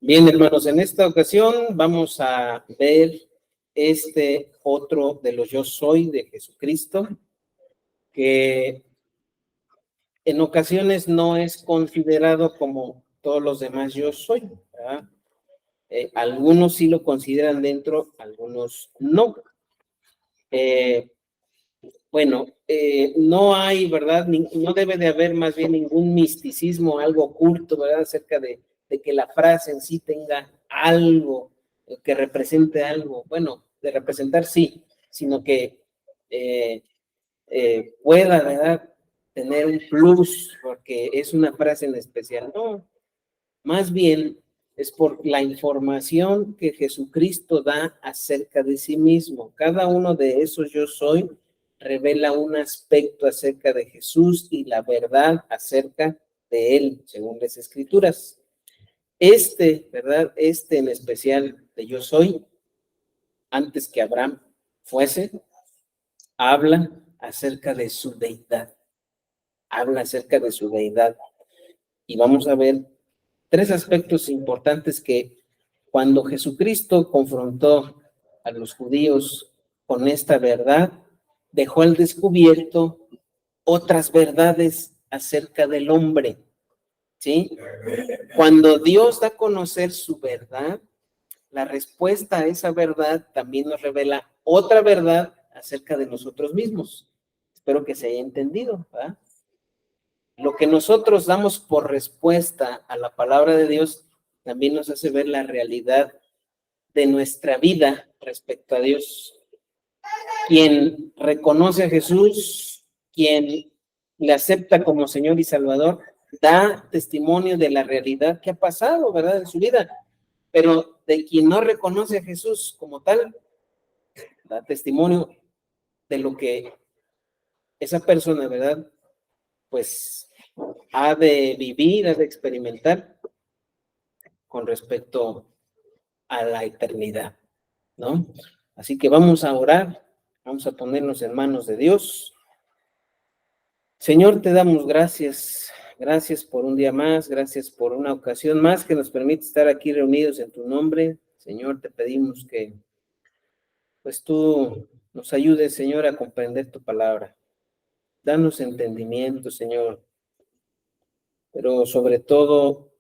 Bien, hermanos, en esta ocasión vamos a ver otro de los yo soy de Jesucristo, que en ocasiones no es considerado como todos los demás yo soy, ¿verdad? Algunos sí lo consideran dentro, algunos no. No hay, ¿verdad? No debe de haber más bien ningún misticismo, algo oculto, ¿verdad? Acerca de que la frase en sí tenga algo, que represente algo. Bueno, de representar sí, sino que pueda, ¿verdad? Tener un plus, porque es una frase en especial. No, más bien es por la información que Jesucristo da acerca de sí mismo. Cada uno de esos yo soy revela un aspecto acerca de Jesús y la verdad acerca de él, según las Escrituras. ¿Verdad? En especial de yo soy, antes que Abraham fuese, habla acerca de su deidad. Habla acerca de su deidad. Y vamos a ver tres aspectos importantes que cuando Jesucristo confrontó a los judíos con esta verdad, dejó al descubierto otras verdades acerca del hombre, ¿sí? Cuando Dios da a conocer su verdad, la respuesta a esa verdad también nos revela otra verdad acerca de nosotros mismos. Espero que se haya entendido, ¿verdad? Lo que nosotros damos por respuesta a la palabra de Dios también nos hace ver la realidad de nuestra vida respecto a Dios. Quien reconoce a Jesús, quien le acepta como Señor y Salvador, da testimonio de la realidad que ha pasado, ¿verdad?, en su vida. Pero de quien no reconoce a Jesús como tal, da testimonio de lo que esa persona, ¿verdad?, pues ha de vivir, ha de experimentar con respecto a la eternidad, ¿no? Así que vamos a orar, vamos a ponernos en manos de Dios. Señor, te damos gracias, gracias por un día más, gracias por una ocasión más que nos permite estar aquí reunidos en tu nombre. Señor, te pedimos que pues tú nos ayudes, Señor, a comprender tu palabra. Danos entendimiento, Señor, pero sobre todo,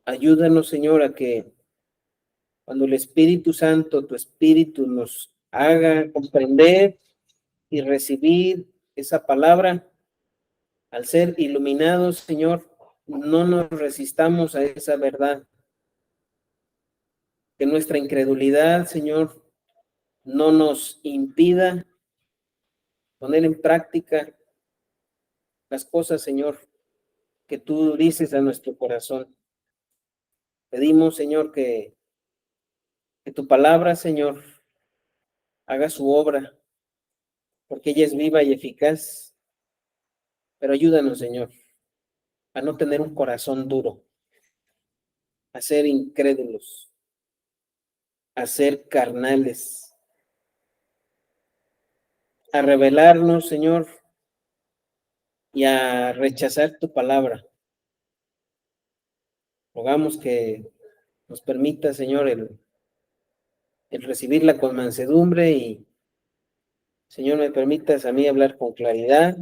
ayúdanos, Señor, a que cuando el Espíritu Santo, tu Espíritu, nos haga comprender y recibir esa palabra, al ser iluminados, Señor, no nos resistamos a esa verdad. Que nuestra incredulidad, Señor, no nos impida poner en práctica las cosas, Señor, que tú dices a nuestro corazón. Pedimos, Señor, que tu palabra, Señor, haga su obra, porque ella es viva y eficaz. Pero ayúdanos, Señor, a no tener un corazón duro, a ser incrédulos, a ser carnales, a rebelarnos, Señor, y a rechazar tu palabra. Rogamos que nos permita, Señor, el recibirla con mansedumbre y, Señor, me permitas a mí hablar con claridad,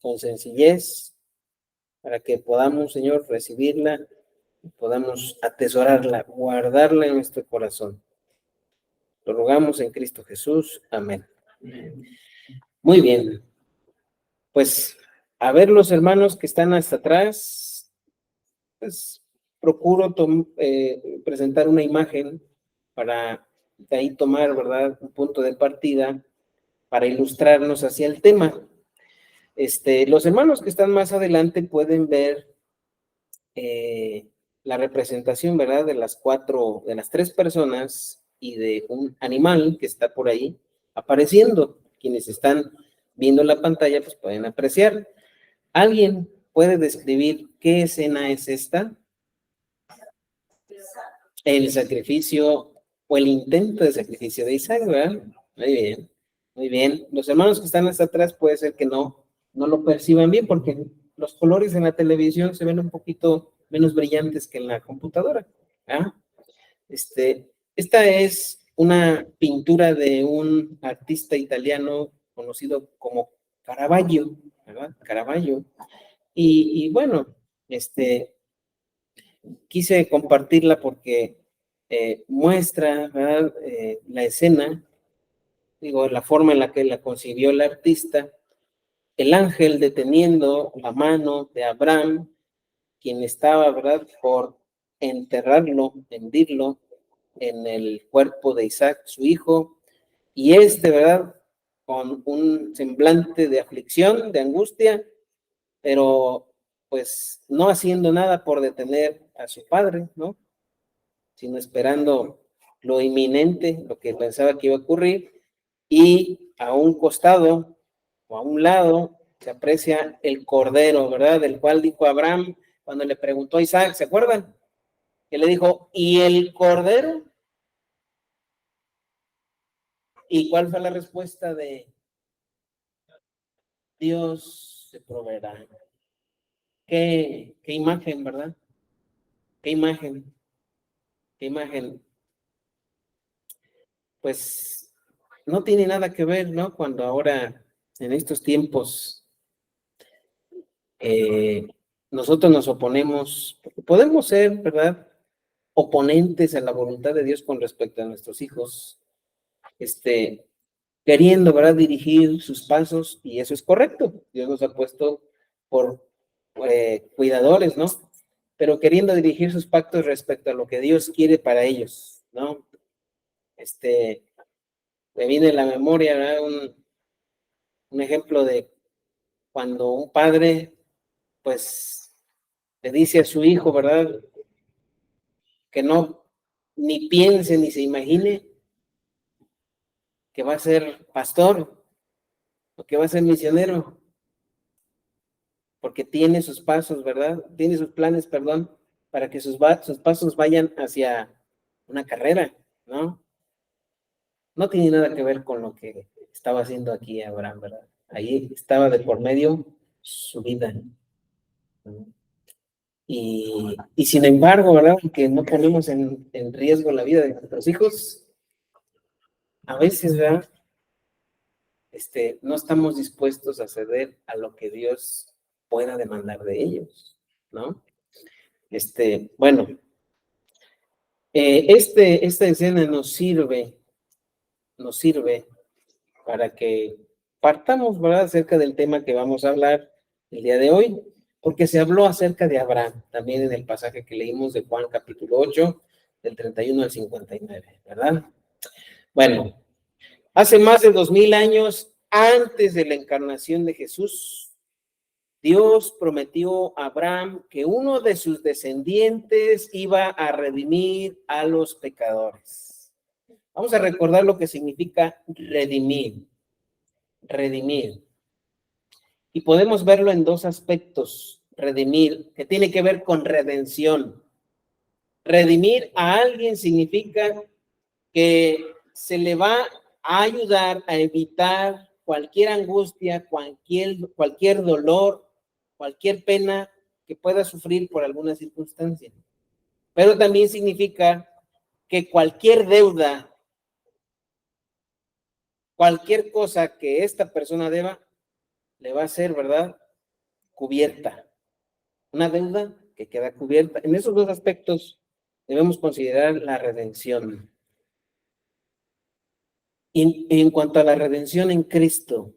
con sencillez, para que podamos, Señor, recibirla, podamos atesorarla, guardarla en nuestro corazón. Lo rogamos en Cristo Jesús. Amén. Muy bien. Pues, a ver los hermanos que están hasta atrás, pues procuro presentar una imagen para de ahí tomar, ¿verdad?, un punto de partida para ilustrarnos hacia el tema. Los hermanos que están más adelante pueden ver la representación, ¿verdad?, de las tres personas y de un animal que está por ahí apareciendo. Quienes están viendo la pantalla, pues pueden apreciar. ¿Alguien puede describir qué escena es esta? El sacrificio o el intento de sacrificio de Isaac, ¿verdad? Muy bien, muy bien. Los hermanos que están hasta atrás puede ser que no lo perciban bien porque los colores en la televisión se ven un poquito menos brillantes que en la computadora. ¿Ah? Esta es una pintura de un artista italiano conocido como Caravaggio, ¿verdad? Caravaggio. Y bueno, quise compartirla porque muestra, ¿verdad? La escena, digo, la forma en la que la concibió el artista, el ángel deteniendo la mano de Abraham, quien estaba, ¿verdad?, por enterrarlo, hendirlo en el cuerpo de Isaac, su hijo, y ¿verdad?, con un semblante de aflicción, de angustia, pero pues no haciendo nada por detener a su padre, ¿no?, sino esperando lo inminente, lo que pensaba que iba a ocurrir, y a un costado o a un lado se aprecia el cordero, ¿verdad?, del cual dijo Abraham cuando le preguntó a Isaac, ¿se acuerdan? Que le dijo, ¿y el cordero? ¿Y cuál fue la respuesta de Dios? Se proveerá? Qué imagen, ¿verdad? Qué imagen, qué imagen. Pues no tiene nada que ver, ¿no? Cuando ahora, en estos tiempos, nosotros nos oponemos, podemos ser, ¿verdad?, oponentes a la voluntad de Dios con respecto a nuestros hijos, queriendo, ¿verdad?, dirigir sus pasos, y eso es correcto. Dios nos ha puesto por cuidadores, ¿no? Pero queriendo dirigir sus pactos respecto a lo que Dios quiere para ellos, ¿no? Me viene a la memoria, ¿verdad?, un ejemplo de cuando un padre, pues, le dice a su hijo, ¿verdad?, que no ni piense ni se imagine que va a ser pastor o que va a ser misionero, porque tiene sus pasos, ¿verdad? Tiene sus planes, perdón, para que sus pasos vayan hacia una carrera, ¿no? No tiene nada que ver con lo que estaba haciendo aquí Abraham, ¿verdad? Ahí estaba de por medio su vida, ¿no? Y sin embargo, ¿verdad?, que no ponemos en riesgo la vida de nuestros hijos, a veces, ¿verdad?, no estamos dispuestos a ceder a lo que Dios pueda demandar de ellos, ¿no? Bueno, esta escena nos sirve para que partamos, ¿verdad?, acerca del tema que vamos a hablar el día de hoy, porque se habló acerca de Abraham, también en el pasaje que leímos de Juan capítulo 8, del 31 al 59, ¿verdad? Bueno, hace más de 2000 años antes de la encarnación de Jesús, Dios prometió a Abraham que uno de sus descendientes iba a redimir a los pecadores. Vamos a recordar lo que significa redimir. Redimir. Y podemos verlo en dos aspectos. Redimir, que tiene que ver con redención. Redimir a alguien significa que se le va a ayudar a evitar cualquier angustia, cualquier dolor, cualquier pena que pueda sufrir por alguna circunstancia. Pero también significa que cualquier deuda, cualquier cosa que esta persona deba, le va a ser, ¿verdad?, cubierta. Una deuda que queda cubierta. En esos dos aspectos debemos considerar la redención. Y en cuanto a la redención en Cristo,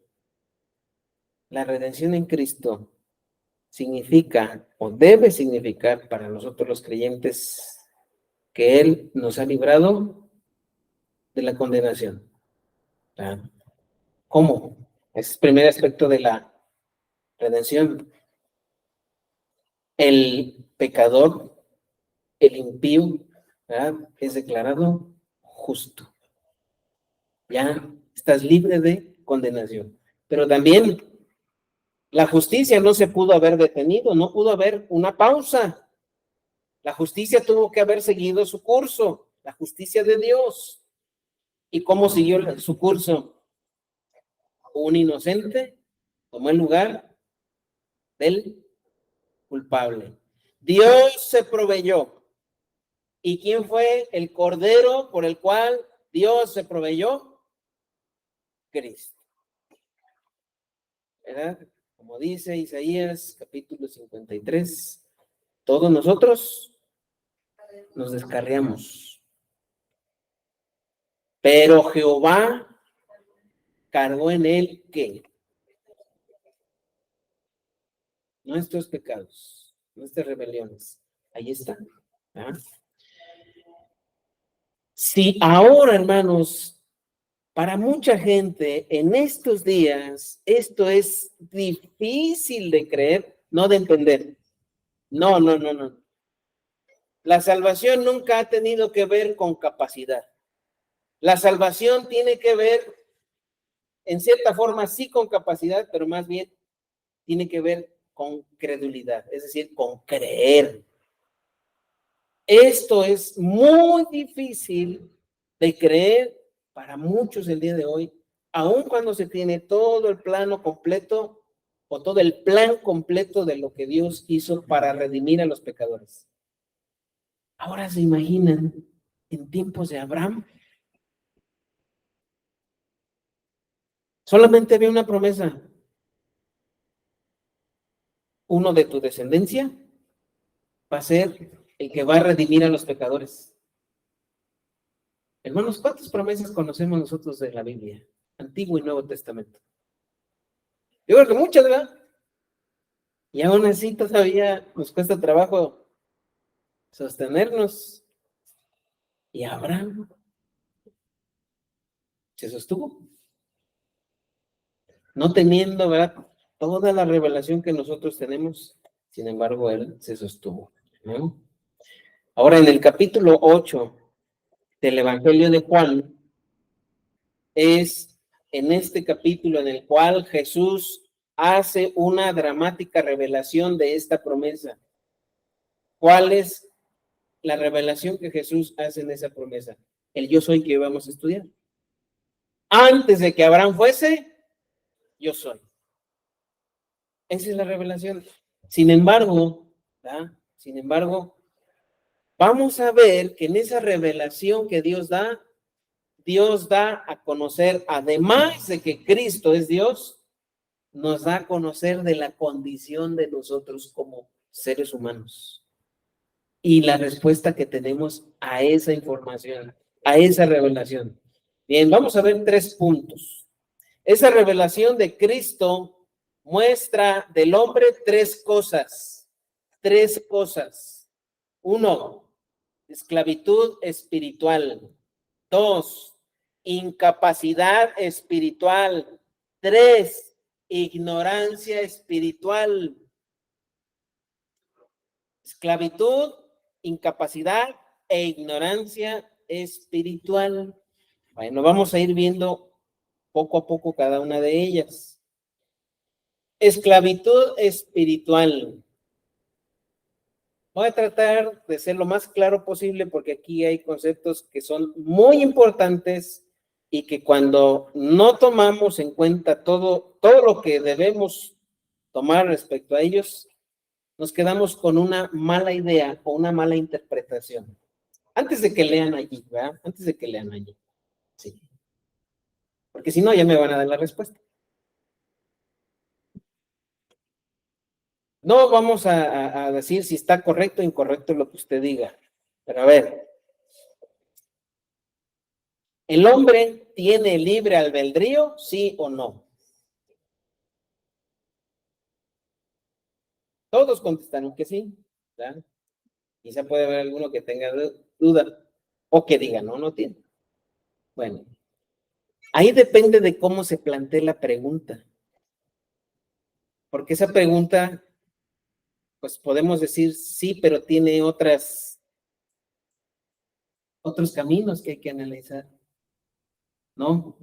la redención en Cristo significa o debe significar para nosotros los creyentes que Él nos ha librado de la condenación. ¿Cómo? Ese es el primer aspecto de la redención. El pecador, el impío, ¿verdad?, es declarado justo. Ya estás libre de condenación. Pero también la justicia no se pudo haber detenido, no pudo haber una pausa. La justicia tuvo que haber seguido su curso, la justicia de Dios. ¿Y cómo siguió su curso? Un inocente tomó el lugar del culpable. Dios se proveyó ¿Y quién fue el cordero por el cual Dios se proveyó? Cristo. ¿Verdad? Como dice Isaías, capítulo 53, todos nosotros nos descarriamos, pero Jehová cargó en él, ¿qué? Nuestros pecados, nuestras rebeliones. Ahí está. ¿Ah? Si ahora, hermanos, para mucha gente en estos días, esto es difícil de creer, no de entender. No. La salvación nunca ha tenido que ver con capacidad. La salvación tiene que ver, en cierta forma, sí con capacidad, pero más bien tiene que ver con credulidad, es decir, con creer. Esto es muy difícil de creer para muchos el día de hoy, aun cuando se tiene todo el plano completo o todo el plan completo de lo que Dios hizo para redimir a los pecadores. Ahora se imaginan en tiempos de Abraham, solamente había una promesa: uno de tu descendencia va a ser el que va a redimir a los pecadores. Hermanos, ¿cuántas promesas conocemos nosotros de la Biblia? Antiguo y Nuevo Testamento. Yo creo que muchas, ¿verdad? Y aún así todavía nos cuesta trabajo sostenernos. Y Abraham se sostuvo, no teniendo, ¿verdad?, toda la revelación que nosotros tenemos. Sin embargo, él se sostuvo, ¿no? Ahora, en el capítulo 8 del Evangelio de Juan, es en este capítulo en el cual Jesús hace una dramática revelación de esta promesa. ¿Cuál es la revelación que Jesús hace en esa promesa? El yo soy que vamos a estudiar. Antes de que Abraham fuese, yo soy. Esa es la revelación. Sin embargo, ¿verdad? Sin embargo, vamos a ver que en esa revelación que Dios da a conocer, además de que Cristo es Dios, nos da a conocer de la condición de nosotros como seres humanos y la respuesta que tenemos a esa información, a esa revelación. Bien, vamos a ver 3 puntos. Esa revelación de Cristo muestra del hombre 3 cosas. 3 cosas. 1, esclavitud espiritual. 2, incapacidad espiritual. 3, ignorancia espiritual. Esclavitud, incapacidad e ignorancia espiritual. Bueno, vamos a ir viendo poco a poco cada una de ellas. Esclavitud espiritual. Voy a tratar de ser lo más claro posible porque aquí hay conceptos que son muy importantes y que cuando no tomamos en cuenta todo lo que debemos tomar respecto a ellos, nos quedamos con una mala idea o una mala interpretación. Antes de que lean allí, ¿verdad? Antes de que lean allí. Sí. Porque si no, ya me van a dar la respuesta. No vamos a decir si está correcto o incorrecto lo que usted diga. Pero a ver, ¿el hombre tiene libre albedrío, sí o no? Todos contestaron que sí, ¿verdad? Quizá puede haber alguno que tenga duda o que diga, no, no tiene. Bueno, ahí depende de cómo se plantee la pregunta. Porque esa pregunta, pues podemos decir sí, pero tiene otros caminos que hay que analizar, ¿no?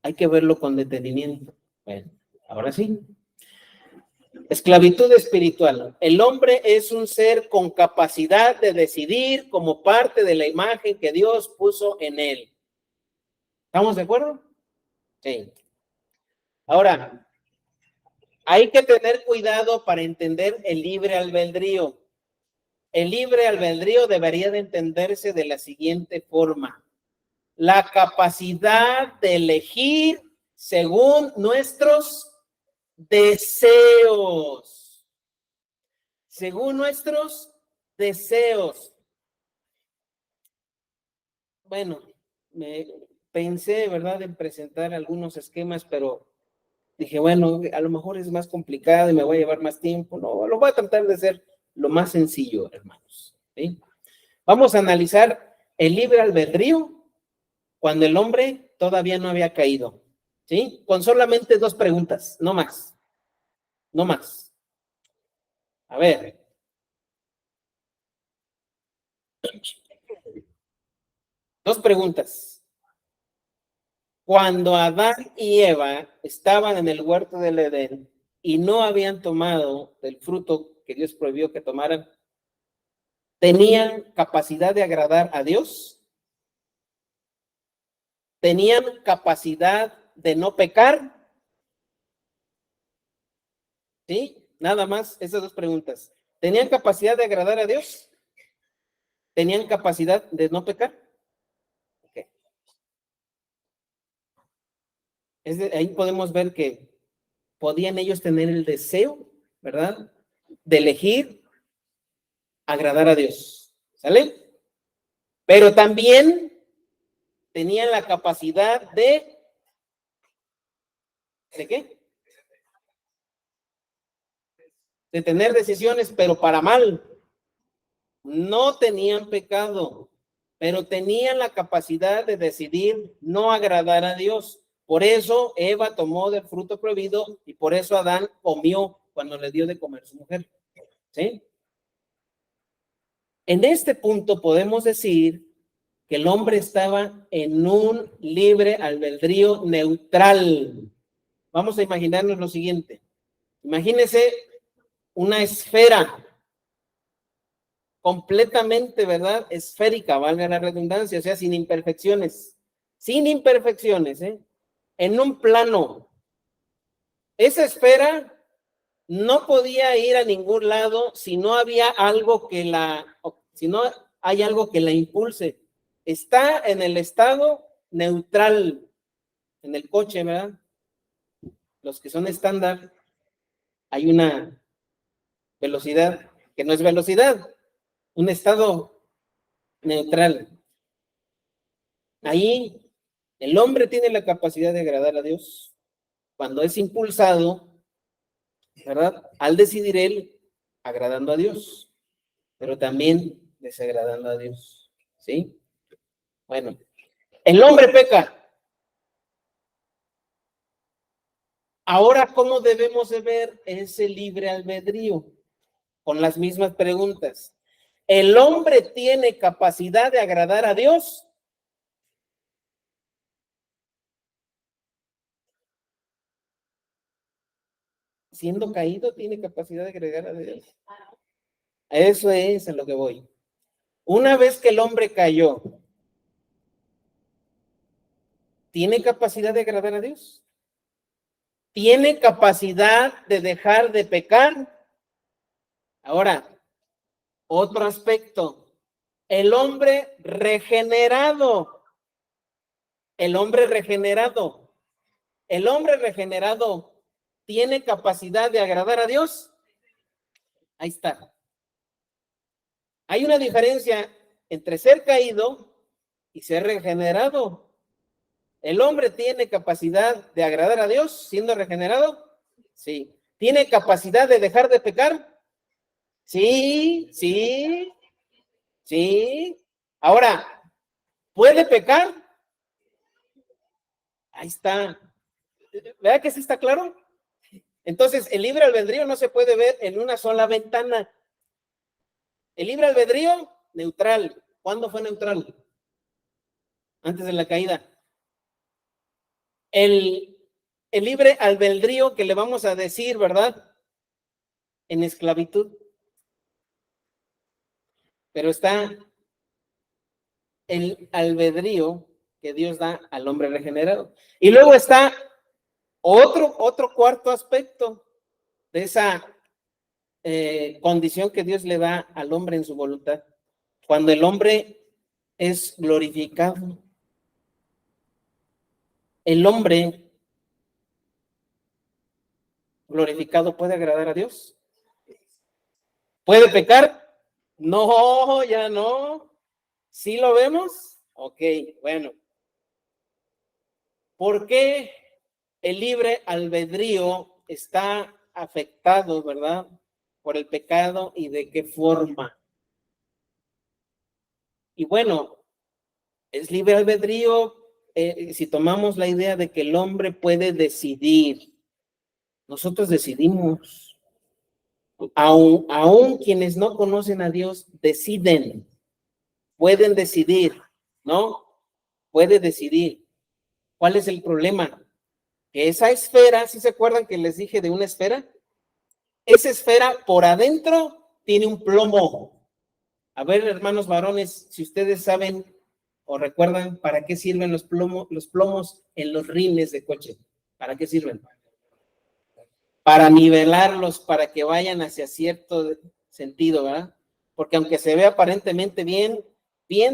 Hay que verlo con detenimiento. Bueno, ahora sí. Esclavitud espiritual. El hombre es un ser con capacidad de decidir como parte de la imagen que Dios puso en él. ¿Estamos de acuerdo? Sí. Ahora, hay que tener cuidado para entender el libre albedrío. El libre albedrío debería de entenderse de la siguiente forma: la capacidad de elegir según nuestros deseos. Según nuestros deseos. Bueno, me pensé, ¿verdad?, en presentar algunos esquemas, pero dije, bueno, a lo mejor es más complicado y me voy a llevar más tiempo. No, lo voy a tratar de hacer lo más sencillo, hermanos. ¿Sí? Vamos a analizar el libre albedrío cuando el hombre todavía no había caído. ¿Sí? Con solamente 2 preguntas, no más. No más. A ver. Dos preguntas. Cuando Adán y Eva estaban en el huerto del Edén y no habían tomado el fruto que Dios prohibió que tomaran, ¿tenían capacidad de agradar a Dios? ¿Tenían capacidad de no pecar? ¿Sí? Nada más esas 2 preguntas. ¿Tenían capacidad de agradar a Dios? ¿Tenían capacidad de no pecar? Okay. Ahí podemos ver que podían ellos tener el deseo, ¿verdad?, de elegir agradar a Dios. ¿Sale? Pero también tenían la capacidad ¿de qué? De tener decisiones, pero para mal. No tenían pecado, pero tenían la capacidad de decidir no agradar a Dios. Por eso Eva tomó del fruto prohibido y por eso Adán comió cuando le dio de comer a su mujer. ¿Sí? En este punto podemos decir que el hombre estaba en un libre albedrío neutral. Vamos a imaginarnos lo siguiente. Imagínese una esfera completamente, ¿verdad?, esférica, valga la redundancia, o sea, sin imperfecciones, en un plano. Esa esfera no podía ir a ningún lado si no había algo que si no hay algo que la impulse. Está en el estado neutral, en el coche, ¿verdad? Los que son estándar, hay una velocidad que no es velocidad, un estado neutral. Ahí el hombre tiene la capacidad de agradar a Dios cuando es impulsado, ¿verdad?, al decidir él agradando a Dios, pero también desagradando a Dios. ¿Sí? Bueno, el hombre peca. Ahora, ¿cómo debemos de ver ese libre albedrío? Con las mismas preguntas. ¿El hombre tiene capacidad de agradar a Dios? Siendo caído, ¿tiene capacidad de agradar a Dios? Eso es a lo que voy. Una vez que el hombre cayó, ¿tiene capacidad de agradar a Dios? ¿Tiene capacidad de dejar de pecar? Ahora, otro aspecto. El hombre regenerado. El hombre regenerado. El hombre regenerado ¿tiene capacidad de agradar a Dios? Ahí está. Hay una diferencia entre ser caído y ser regenerado. ¿El hombre tiene capacidad de agradar a Dios siendo regenerado? Sí. ¿Tiene capacidad de dejar de pecar? Sí, sí, sí. Ahora, ¿puede pecar? Ahí está. ¿Verdad que sí está claro? Entonces, el libre albedrío no se puede ver en una sola ventana. El libre albedrío, neutral. ¿Cuándo fue neutral? Antes de la caída. El libre albedrío que le vamos a decir, ¿verdad?, en esclavitud. Pero está el albedrío que Dios da al hombre regenerado. Y luego está otro cuarto aspecto de esa condición que Dios le da al hombre en su voluntad. Cuando el hombre es glorificado, el hombre glorificado puede agradar a Dios. ¿Puede pecar? No, ya no. ¿Sí lo vemos? Ok, bueno. ¿Por qué el libre albedrío está afectado, verdad, por el pecado y de qué forma? Y bueno, es libre albedrío si tomamos la idea de que el hombre puede decidir. Nosotros decidimos. Aún quienes no conocen a Dios deciden, pueden decidir, ¿no? Puede decidir. ¿Cuál es el problema? Que esa esfera, ¿sí se acuerdan que les dije de una esfera? Esa esfera por adentro tiene un plomo. A ver, hermanos varones, si ustedes saben o recuerdan para qué sirven los plomos en los rines de coche. ¿Para qué sirven? Para nivelarlos, para que vayan hacia cierto sentido, ¿verdad? Porque aunque se ve aparentemente bien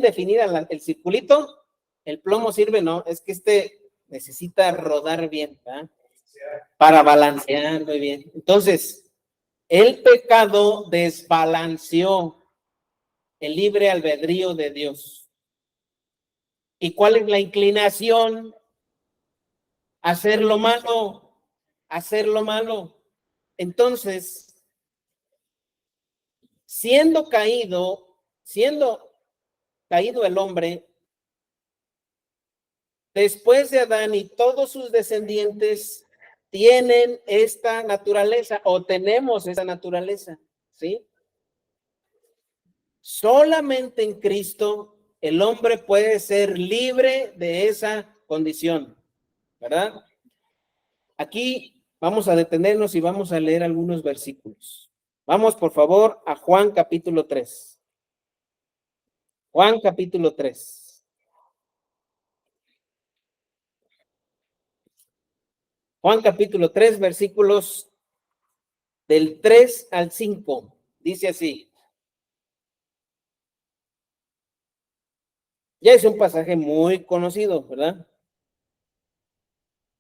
definida el circulito, el plomo sirve, no, es que necesita rodar bien, ¿verdad? Para balancear muy bien. Entonces, el pecado desbalanceó el libre albedrío de Dios. ¿Y cuál es la inclinación? Hacer lo malo, hacer lo malo. Entonces, siendo caído el hombre, después de Adán y todos sus descendientes tienen esta naturaleza o tenemos esa naturaleza, ¿sí? Solamente en Cristo el hombre puede ser libre de esa condición, ¿verdad? Aquí vamos a detenernos y vamos a leer algunos versículos. Vamos, por favor, a Juan capítulo 3. Juan capítulo 3. Juan capítulo 3, versículos del 3 al 5. Dice así. Ya es un pasaje muy conocido, ¿verdad?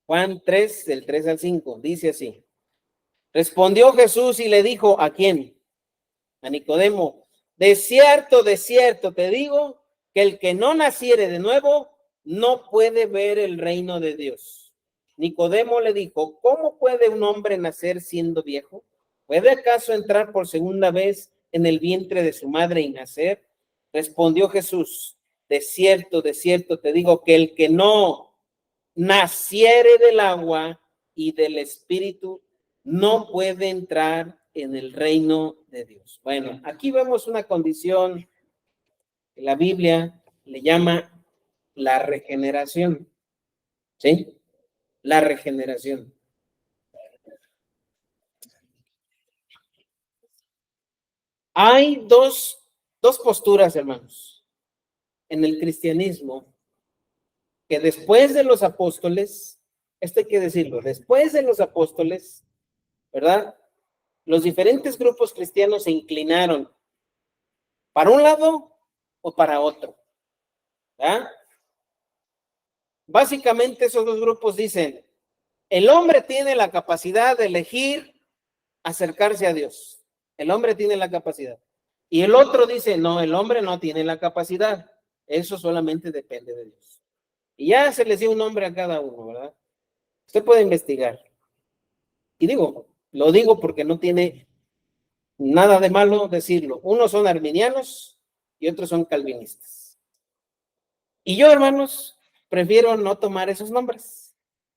Juan 3, del 3 al 5. Dice así. Respondió Jesús y le dijo, ¿a quién? A Nicodemo. De cierto te digo que el que no naciere de nuevo no puede ver el reino de Dios. Nicodemo le dijo, ¿cómo puede un hombre nacer siendo viejo? ¿Puede acaso entrar por segunda vez en el vientre de su madre y nacer? Respondió Jesús, de cierto te digo que el que no naciere del agua y del espíritu no puede entrar en el reino de Dios. Bueno, aquí vemos una condición que la Biblia le llama la regeneración, ¿sí? La regeneración. Hay dos posturas, hermanos, en el cristianismo, que después de los apóstoles, esto hay que decirlo, después de los apóstoles, ¿verdad? Los diferentes grupos cristianos se inclinaron para un lado o para otro, ¿verdad? Básicamente esos dos grupos dicen, el hombre tiene la capacidad de elegir acercarse a Dios. El hombre tiene la capacidad. Y el otro dice, no, el hombre no tiene la capacidad. Eso solamente depende de Dios. Y ya se les dio un nombre a cada uno, ¿verdad? Usted puede investigar. Y lo digo porque no tiene nada de malo decirlo. Unos son arminianos y otros son calvinistas. Y yo, hermanos, prefiero no tomar esos nombres,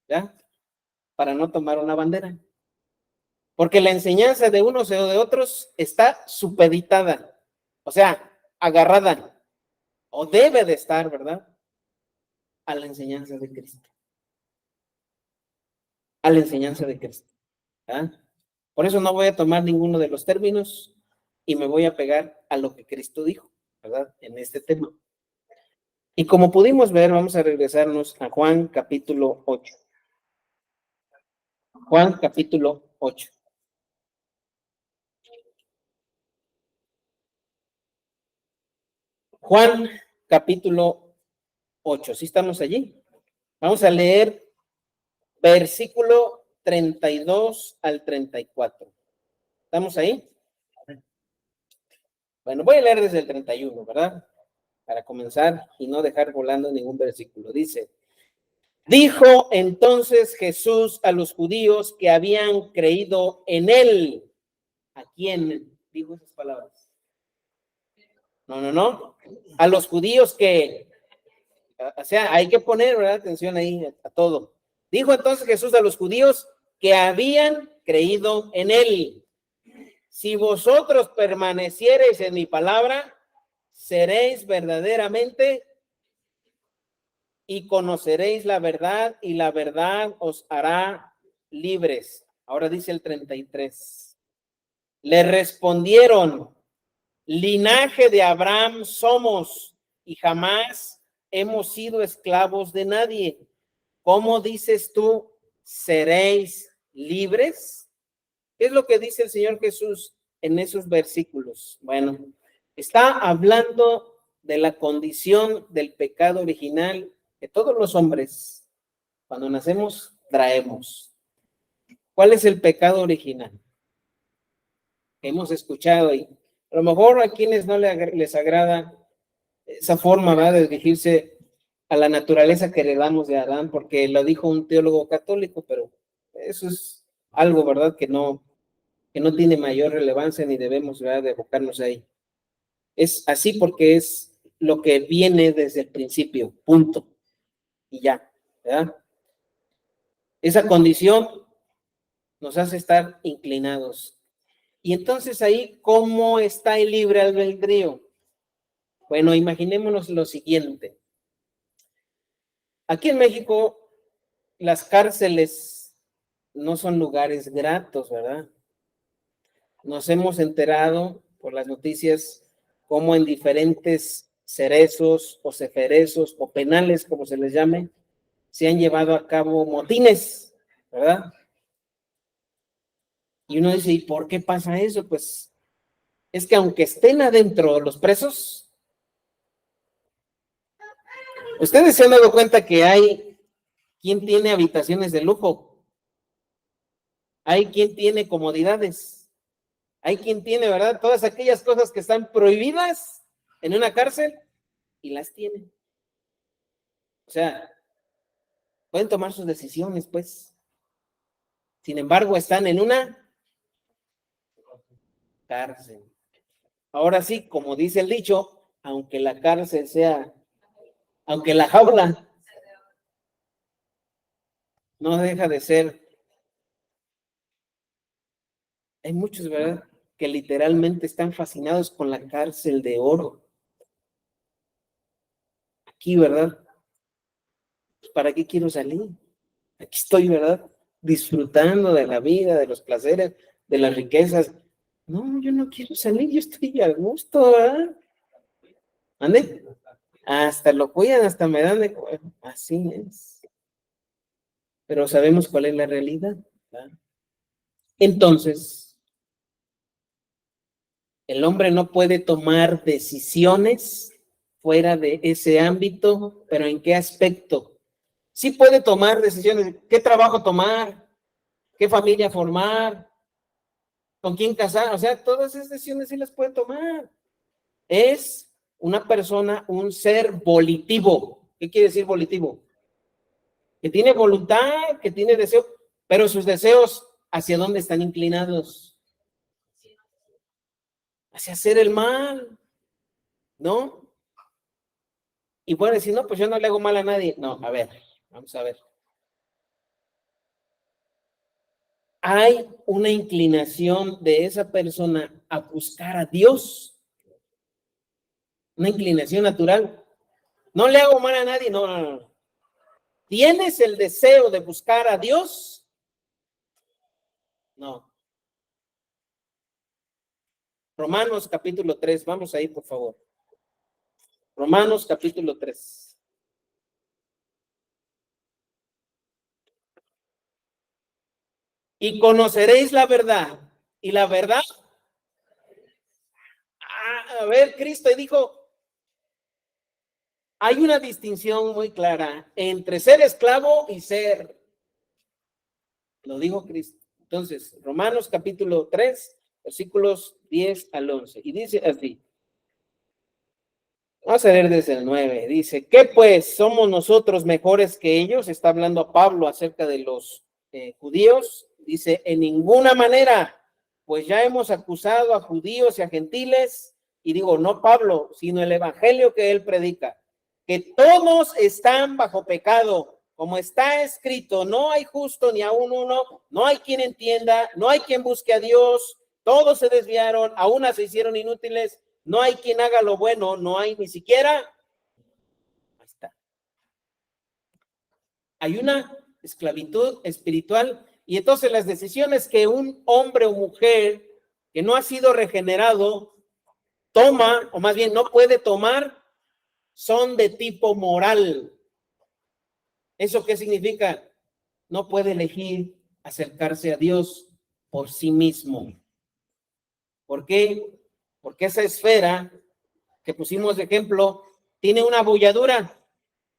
¿ya? Para no tomar una bandera. Porque la enseñanza de unos o de otros está supeditada, o sea, agarrada, o debe de estar, ¿verdad? A la enseñanza de Cristo. A la enseñanza de Cristo. ¿Ah? Por eso no voy a tomar ninguno de los términos y me voy a pegar a lo que Cristo dijo, ¿verdad? En este tema. Y como pudimos ver, vamos a regresarnos a Juan capítulo 8. Juan capítulo 8. Juan capítulo 8, ¿sí estamos allí? Vamos a leer versículo 32 al 34. ¿Estamos ahí? Bueno, voy a leer desde el 31, ¿verdad? Para comenzar y no dejar volando ningún versículo. Dice: dijo entonces Jesús a los judíos que habían creído en él. ¿A quién dijo esas palabras? No. A los judíos que, o sea, hay que poner, ¿verdad? Atención ahí a todo. Dijo entonces Jesús a los judíos que habían creído en él: si vosotros permaneciereis en mi palabra, seréis verdaderamente y conoceréis la verdad, y la verdad os hará libres. Ahora dice el 33. Le respondieron: linaje de Abraham somos y jamás hemos sido esclavos de nadie. ¿Cómo dices tú, seréis libres? ¿Qué es lo que dice el Señor Jesús en esos versículos? Bueno, está hablando de la condición del pecado original que todos los hombres, cuando nacemos, traemos. ¿Cuál es el pecado original? Hemos escuchado y a lo mejor a quienes no les agrada esa forma, ¿verdad?, de dirigirse a la naturaleza que heredamos de Adán, porque lo dijo un teólogo católico, pero eso es algo, ¿verdad?, que no tiene mayor relevancia ni debemos, ¿verdad?, de abocarnos ahí. Es así porque es lo que viene desde el principio, punto, y ya, ¿verdad? Esa condición nos hace estar inclinados. Y entonces ahí, ¿cómo está el libre albedrío? Bueno, imaginémonos lo siguiente. Aquí en México, las cárceles no son lugares gratos, ¿verdad? Nos hemos enterado por las noticias cómo en diferentes cerezos o ceferezos o penales, como se les llame, se han llevado a cabo motines, ¿verdad? Y uno dice, ¿y por qué pasa eso? Pues es que aunque estén adentro los presos, ustedes se han dado cuenta que hay quien tiene habitaciones de lujo, hay quien tiene comodidades, hay quien tiene, ¿verdad?, todas aquellas cosas que están prohibidas en una cárcel y las tienen. O sea, pueden tomar sus decisiones, pues. Sin embargo, están en una cárcel. Ahora sí, como dice el dicho, aunque la cárcel sea, aunque la jaula no deja de ser. Hay muchos, ¿verdad?, que literalmente están fascinados con la cárcel de oro. Aquí, ¿verdad? ¿Para qué quiero salir? Aquí estoy, ¿verdad?, disfrutando de la vida, de los placeres, de las riquezas. No, yo no quiero salir, yo estoy a gusto, ¿verdad? ¿Ande? Hasta lo cuidan, hasta me dan de comer. Así es. Pero sabemos cuál es la realidad, ¿verdad? Entonces, el hombre no puede tomar decisiones fuera de ese ámbito, pero ¿en qué aspecto? Sí puede tomar decisiones, qué trabajo tomar, qué familia formar, con quién casar, o sea, todas esas decisiones sí las puede tomar. Es una persona, un ser volitivo. ¿Qué quiere decir volitivo? Que tiene voluntad, que tiene deseo, pero sus deseos, ¿hacia dónde están inclinados? Hacia hacer el mal, ¿no? Y puede decir, no, pues yo no le hago mal a nadie. No, a ver, vamos a ver. Hay una inclinación de esa persona a buscar a Dios, una inclinación natural. No le hago mal a nadie, no. ¿Tienes el deseo de buscar a Dios? No. Romanos capítulo 3, vamos ahí, por favor. Romanos capítulo 3. Y conoceréis la verdad. Y la verdad, a ver, Cristo dijo, hay una distinción muy clara entre ser esclavo y ser, lo dijo Cristo. Entonces, Romanos capítulo 3, versículos 10 al 11. Y dice así. Vamos a leer desde el 9. Dice, ¿qué pues? ¿Somos nosotros mejores que ellos? Está hablando a Pablo acerca de los judíos. Dice, en ninguna manera, pues ya hemos acusado a judíos y a gentiles, y digo, no Pablo, sino el evangelio que él predica, que todos están bajo pecado, como está escrito, no hay justo ni aún uno, no hay quien entienda, no hay quien busque a Dios, todos se desviaron, a una se hicieron inútiles, no hay quien haga lo bueno, no hay ni siquiera. Ahí está. Hay una esclavitud espiritual y entonces las decisiones que un hombre o mujer que no ha sido regenerado toma, o más bien no puede tomar, son de tipo moral. ¿Eso qué significa? No puede elegir acercarse a Dios por sí mismo. ¿Por qué? Porque esa esfera que pusimos de ejemplo tiene una abolladura.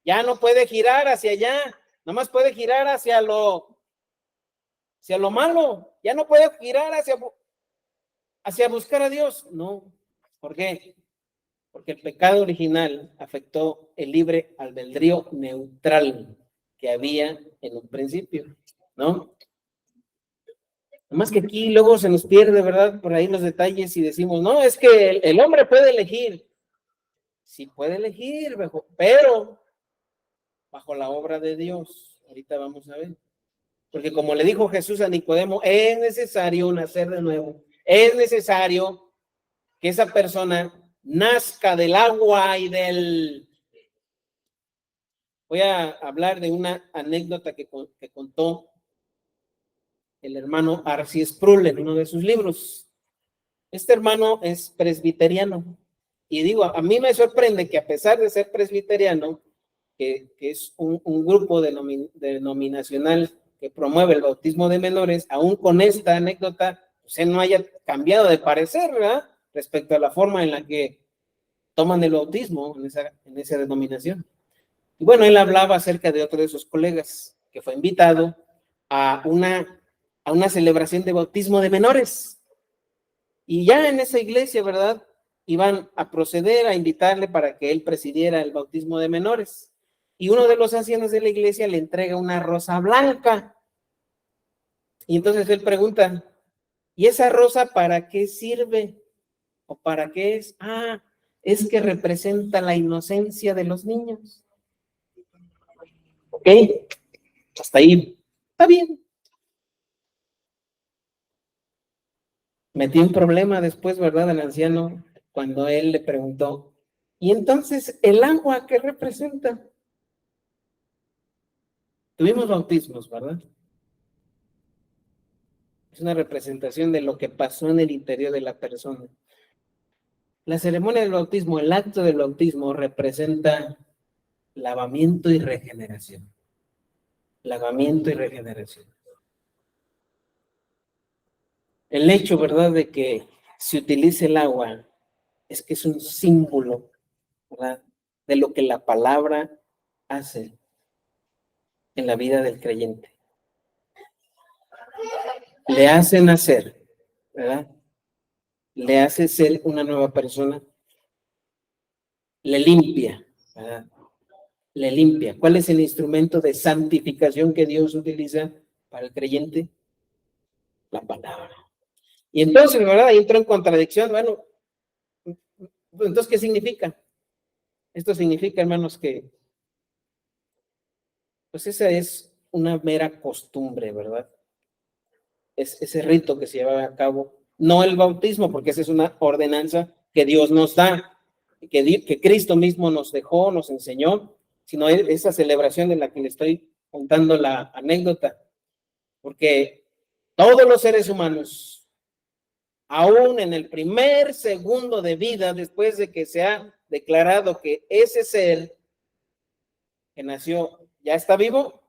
Ya no puede girar hacia allá, nomás puede girar hacia lo malo, ya no puede girar hacia buscar a Dios. No, ¿por qué? Porque el pecado original afectó el libre albedrío neutral que había en un principio, ¿no? Nomás que aquí luego se nos pierde, ¿verdad? Por ahí los detalles y decimos, no, es que el hombre puede elegir. Sí puede elegir, pero bajo la obra de Dios. Ahorita vamos a ver. Porque como le dijo Jesús a Nicodemo, es necesario nacer de nuevo. Es necesario que esa persona nazca del agua y del... Voy a hablar de una anécdota que contó el hermano R.C. Sproul en uno de sus libros. Este hermano es presbiteriano. Y digo, a mí me sorprende que a pesar de ser presbiteriano, que es un grupo denominacional que promueve el bautismo de menores, aún con esta anécdota, pues él no haya cambiado de parecer, ¿verdad? Respecto a la forma en la que toman el bautismo en esa denominación. Y bueno, él hablaba acerca de otro de sus colegas que fue invitado a una celebración de bautismo de menores. Y ya en esa iglesia, ¿verdad? Iban a proceder a invitarle para que él presidiera el bautismo de menores. Y uno de los ancianos de la iglesia le entrega una rosa blanca. Y entonces él pregunta, ¿y esa rosa para qué sirve? ¿O para qué es? Ah, es que representa la inocencia de los niños. ¿Ok? Hasta ahí. Está bien. Metió un problema después, ¿verdad? El anciano, cuando él le preguntó, ¿y entonces el agua qué representa? Tuvimos bautismos, ¿verdad? Es una representación de lo que pasó en el interior de la persona. La ceremonia del bautismo, el acto del bautismo representa lavamiento y regeneración. Lavamiento y regeneración. El hecho, ¿verdad?, de que se utilice el agua es que es un símbolo, ¿verdad?, de lo que la palabra hace en la vida del creyente. Le hace nacer, ¿verdad? Le hace ser una nueva persona. Le limpia, ¿verdad? Le limpia. ¿Cuál es el instrumento de santificación que Dios utiliza para el creyente? La palabra. Y entonces, ¿verdad? Ahí entró en contradicción. Bueno, entonces, ¿qué significa? Esto significa, hermanos, que pues esa es una mera costumbre, ¿verdad? Es ese rito que se lleva a cabo, no el bautismo, porque esa es una ordenanza que Dios nos da, que Cristo mismo nos dejó, nos enseñó, sino esa celebración de la que le estoy contando la anécdota, porque todos los seres humanos, aún en el primer segundo de vida, después de que se ha declarado que ese ser que nació ya está vivo,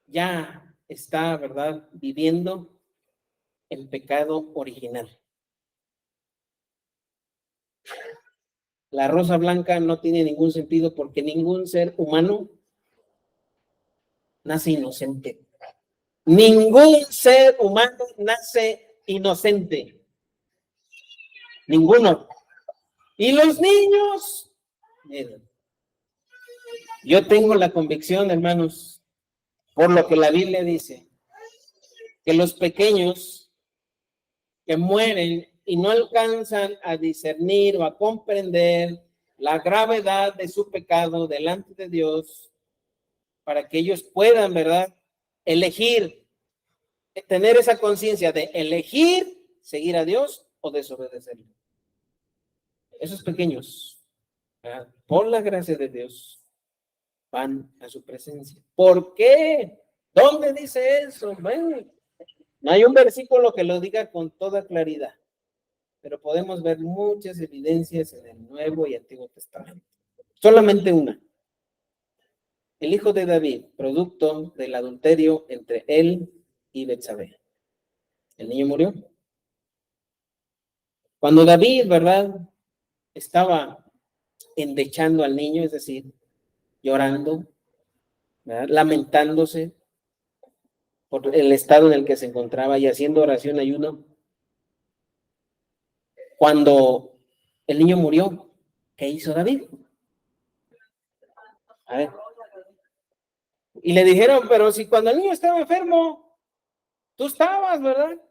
ya está, ¿verdad?, viviendo el pecado original. La rosa blanca no tiene ningún sentido porque ningún ser humano nace inocente. Ningún ser humano nace inocente. Ninguno. Y los niños, miren, yo tengo la convicción, hermanos, por lo que la Biblia dice, que los pequeños que mueren y no alcanzan a discernir o a comprender la gravedad de su pecado delante de Dios, para que ellos puedan, ¿verdad?, elegir, tener esa conciencia de elegir seguir a Dios o desobedecerlo. Esos pequeños, ¿verdad?, por la gracia de Dios, van a su presencia. ¿Por qué? ¿Dónde dice eso? Bueno, no hay un versículo que lo diga con toda claridad, pero podemos ver muchas evidencias en el Nuevo y Antiguo Testamento. Solamente una. El hijo de David, producto del adulterio entre él y Betsabé. El niño murió. Cuando David, ¿verdad?, estaba endechando al niño, es decir, llorando, ¿verdad?, lamentándose por el estado en el que se encontraba y haciendo oración, ayuno. Cuando el niño murió, ¿qué hizo David? A ver. Y le dijeron, pero si cuando el niño estaba enfermo, tú estabas, ¿verdad?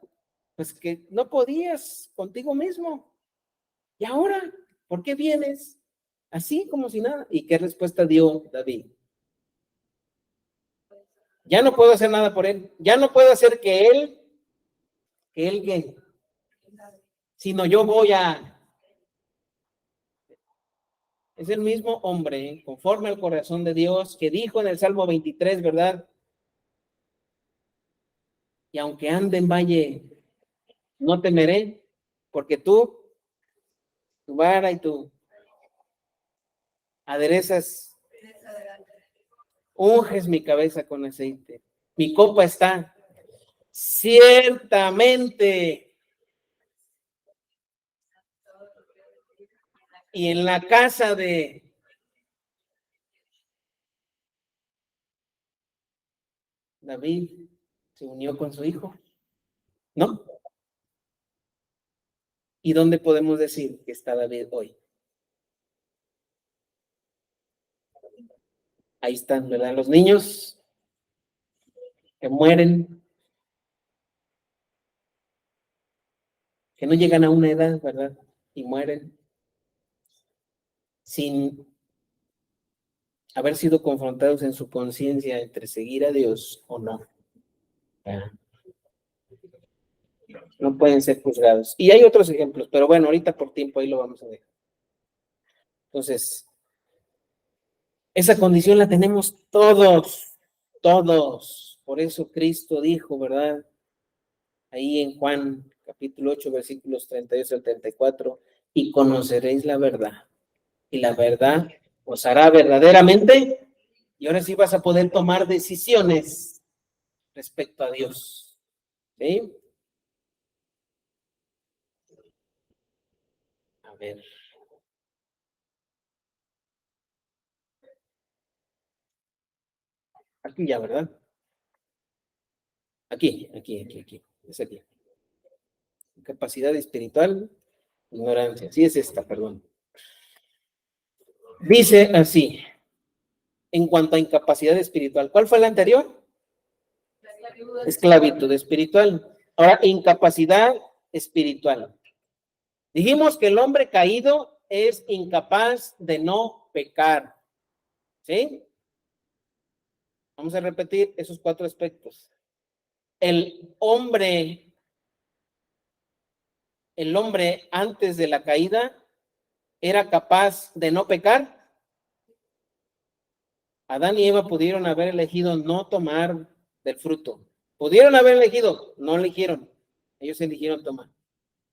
Pues que no podías contigo mismo. ¿Y ahora? ¿Por qué vienes? Así como si nada. ¿Y qué respuesta dio David? Ya no puedo hacer nada por él. Ya no puedo hacer que él ¿qué? Sino yo voy a... Es el mismo hombre, conforme al corazón de Dios, que dijo en el Salmo 23, ¿verdad? Y aunque ande en valle, no temeré, porque tú, tu vara y tu aderezas, unges mi cabeza con aceite. Mi copa está ciertamente. Y en la casa de David se unió con su hijo, ¿no? ¿Y dónde podemos decir que está David hoy? Ahí están, ¿verdad? Los niños que mueren, que no llegan a una edad, ¿verdad? Y mueren sin haber sido confrontados en su conciencia entre seguir a Dios o no. No pueden ser juzgados. Y hay otros ejemplos, pero bueno, ahorita por tiempo ahí lo vamos a ver. Entonces, esa condición la tenemos todos, todos. Por eso Cristo dijo, ¿verdad? Ahí en Juan capítulo 8, versículos 38 al 34, y conoceréis la verdad, y la verdad os hará verdaderamente, y ahora sí vas a poder tomar decisiones respecto a Dios. ¿Sí? A ver. Aquí ya, ¿verdad? Aquí. Es aquí. Capacidad espiritual, ignorancia. Sí, es esta, perdón. Dice así, en cuanto a incapacidad espiritual. ¿Cuál fue la anterior? Esclavitud espiritual. Ahora, incapacidad espiritual. Dijimos que el hombre caído es incapaz de no pecar. ¿Sí? Vamos a repetir esos 4 aspectos. El hombre antes de la caída era capaz de no pecar. Adán y Eva pudieron haber elegido no tomar del fruto. Pudieron haber elegido, no eligieron. Ellos eligieron tomar.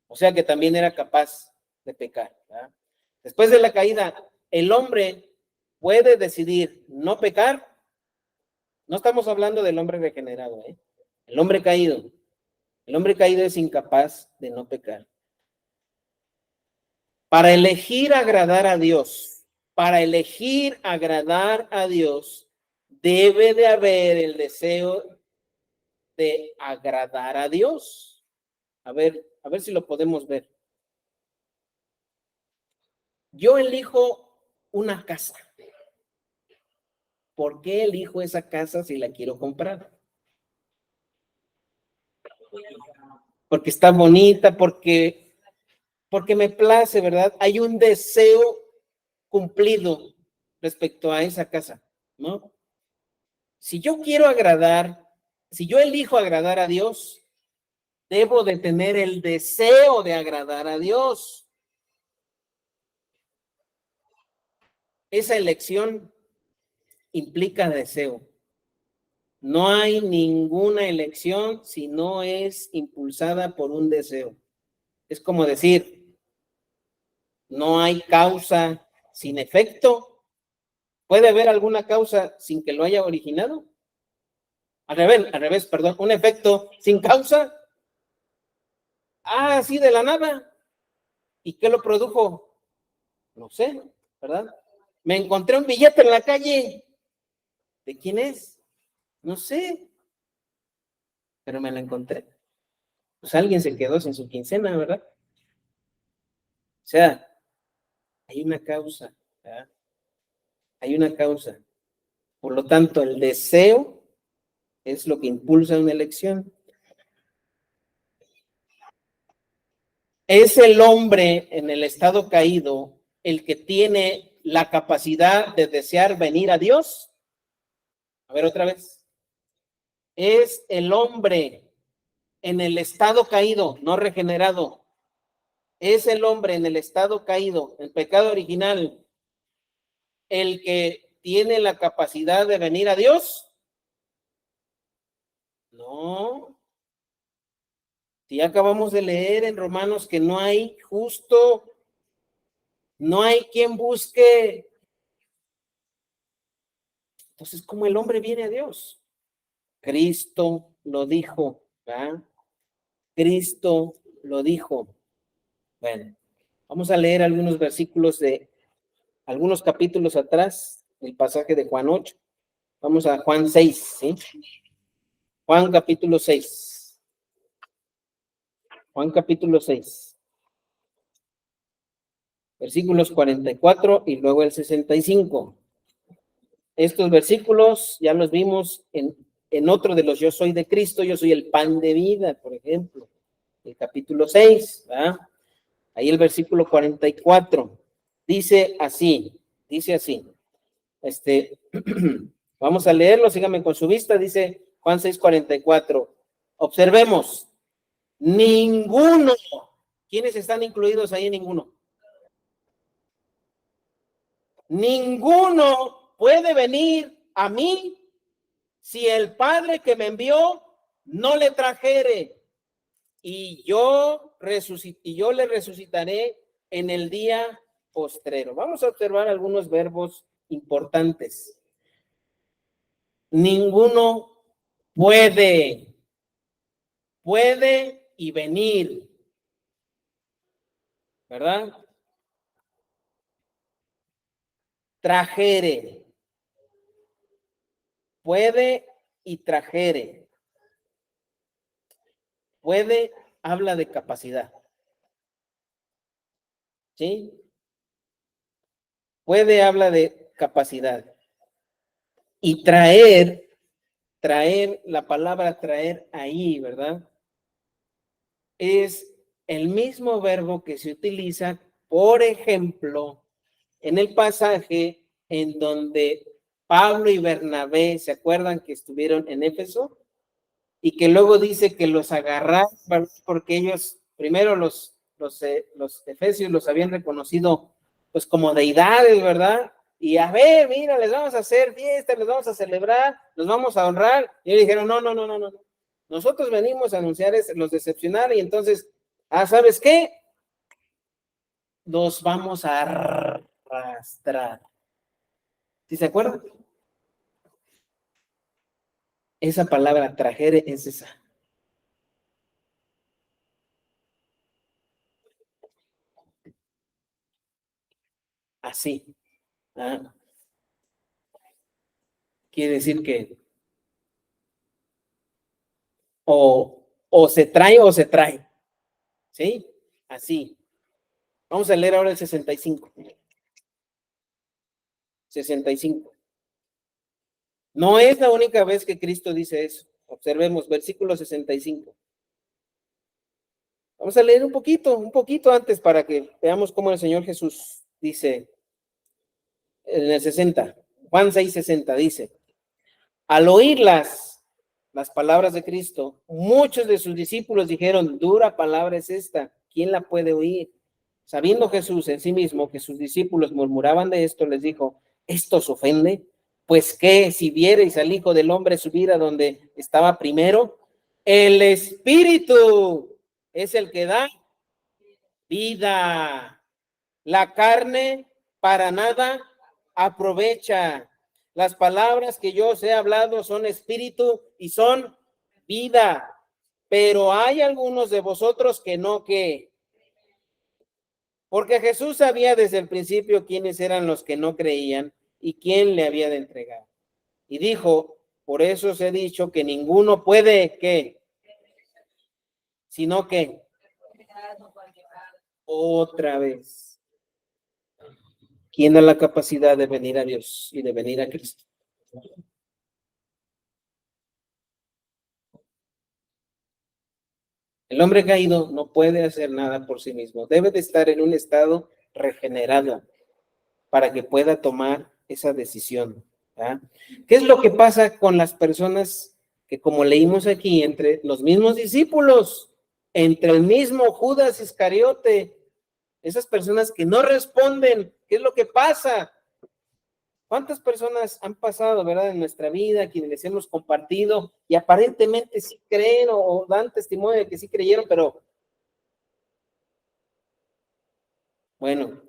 O sea que también era capaz de pecar, ¿verdad? Después de la caída, el hombre puede decidir no pecar. No estamos hablando del hombre regenerado, ¿eh? El hombre caído. El hombre caído es incapaz de no pecar. Para elegir agradar a Dios, debe de haber el deseo de agradar a Dios. A ver si lo podemos ver. Yo elijo una casa. ¿Por qué elijo esa casa si la quiero comprar? Porque está bonita, porque me place, ¿verdad? Hay un deseo cumplido respecto a esa casa, ¿no? Si yo elijo agradar a Dios, debo de tener el deseo de agradar a Dios. Esa elección implica deseo. No hay ninguna elección si no es impulsada por un deseo. Es como decir, no hay causa sin efecto. ¿Puede haber alguna causa sin que lo haya originado? Al revés, perdón. ¿Un efecto sin causa? Así de la nada. ¿Y qué lo produjo? No sé, ¿verdad? Me encontré un billete en la calle. ¿De quién es? No sé, pero me lo encontré. Pues alguien se quedó sin su quincena, ¿verdad? O sea, hay una causa, ¿verdad? Hay una causa. Por lo tanto, el deseo es lo que impulsa una elección. Es el hombre en el estado caído el que tiene la capacidad de desear venir a Dios. A ver otra vez. Es el hombre en el estado caído, no regenerado. Es el hombre en el estado caído, el pecado original, el que tiene la capacidad de venir a Dios. No. Si acabamos de leer en Romanos que no hay justo, no hay quien busque. Entonces, ¿cómo el hombre viene a Dios? Cristo lo dijo, ¿verdad? Cristo lo dijo. Bueno, vamos a leer algunos versículos de algunos capítulos atrás, el pasaje de Juan 8. Vamos a Juan 6, ¿sí? Juan capítulo 6. Juan capítulo 6. Versículos 44 y luego el 65. Estos versículos ya los vimos en otro de los yo soy de Cristo, yo soy el pan de vida, por ejemplo, el capítulo 6, ¿verdad? Ahí el versículo 44 dice así, vamos a leerlo, síganme con su vista, dice Juan 6:44. Observemos, ninguno, ¿quiénes están incluidos ahí? Ninguno puede venir a mí si el Padre que me envió no le trajere, y yo le resucitaré en el día postrero. Vamos a observar algunos verbos importantes. Ninguno puede y venir, ¿verdad? Trajere, puede y trajere. Puede habla de capacidad, ¿sí? Puede habla de capacidad. Y traer, la palabra traer ahí, ¿verdad? Es el mismo verbo que se utiliza, por ejemplo, en el pasaje en donde Pablo y Bernabé, ¿se acuerdan que estuvieron en Éfeso? Y que luego dice que los agarraron, porque ellos, primero los efesios los habían reconocido pues como deidades, ¿verdad? Y a ver, mira, les vamos a hacer fiesta, les vamos a celebrar, los vamos a honrar. Y ellos dijeron, no. Nosotros venimos a anunciar, los decepcionar, y entonces, ¿sabes qué? Los vamos a arrastrar. ¿Sí se acuerdan? Esa palabra trajere es esa. así. Quiere decir que o se trae, ¿sí? Así. Vamos a leer ahora el 65. 65. No es la única vez que Cristo dice eso. Observemos, versículo 65. Vamos a leer un poquito antes para que veamos cómo el Señor Jesús dice en el 60. Juan 6:60 dice: al oír las palabras de Cristo, muchos de sus discípulos dijeron: dura palabra es esta, ¿quién la puede oír? Sabiendo Jesús en sí mismo que sus discípulos murmuraban de esto, les dijo: ¿esto os ofende? Pues que si viereis al Hijo del Hombre subir a donde estaba primero, el Espíritu es el que da vida. La carne para nada aprovecha. Las palabras que yo os he hablado son espíritu y son vida. Pero hay algunos de vosotros que no, que porque Jesús sabía desde el principio quiénes eran los que no creían y quién le había de entregar. Y dijo: por eso os he dicho que ninguno puede, ¿qué? Sino que otra vez. ¿Quién da la capacidad de venir a Dios y de venir a Cristo? El hombre caído no puede hacer nada por sí mismo. Debe de estar en un estado regenerado para que pueda tomar esa decisión. ¿Verdad? ¿Qué es lo que pasa con las personas que, como leímos aquí, entre los mismos discípulos, entre el mismo Judas Iscariote, esas personas que no responden? ¿Qué es lo que pasa? ¿Cuántas personas han pasado, verdad, en nuestra vida, quienes les hemos compartido y aparentemente sí creen o dan testimonio de que sí creyeron, pero bueno,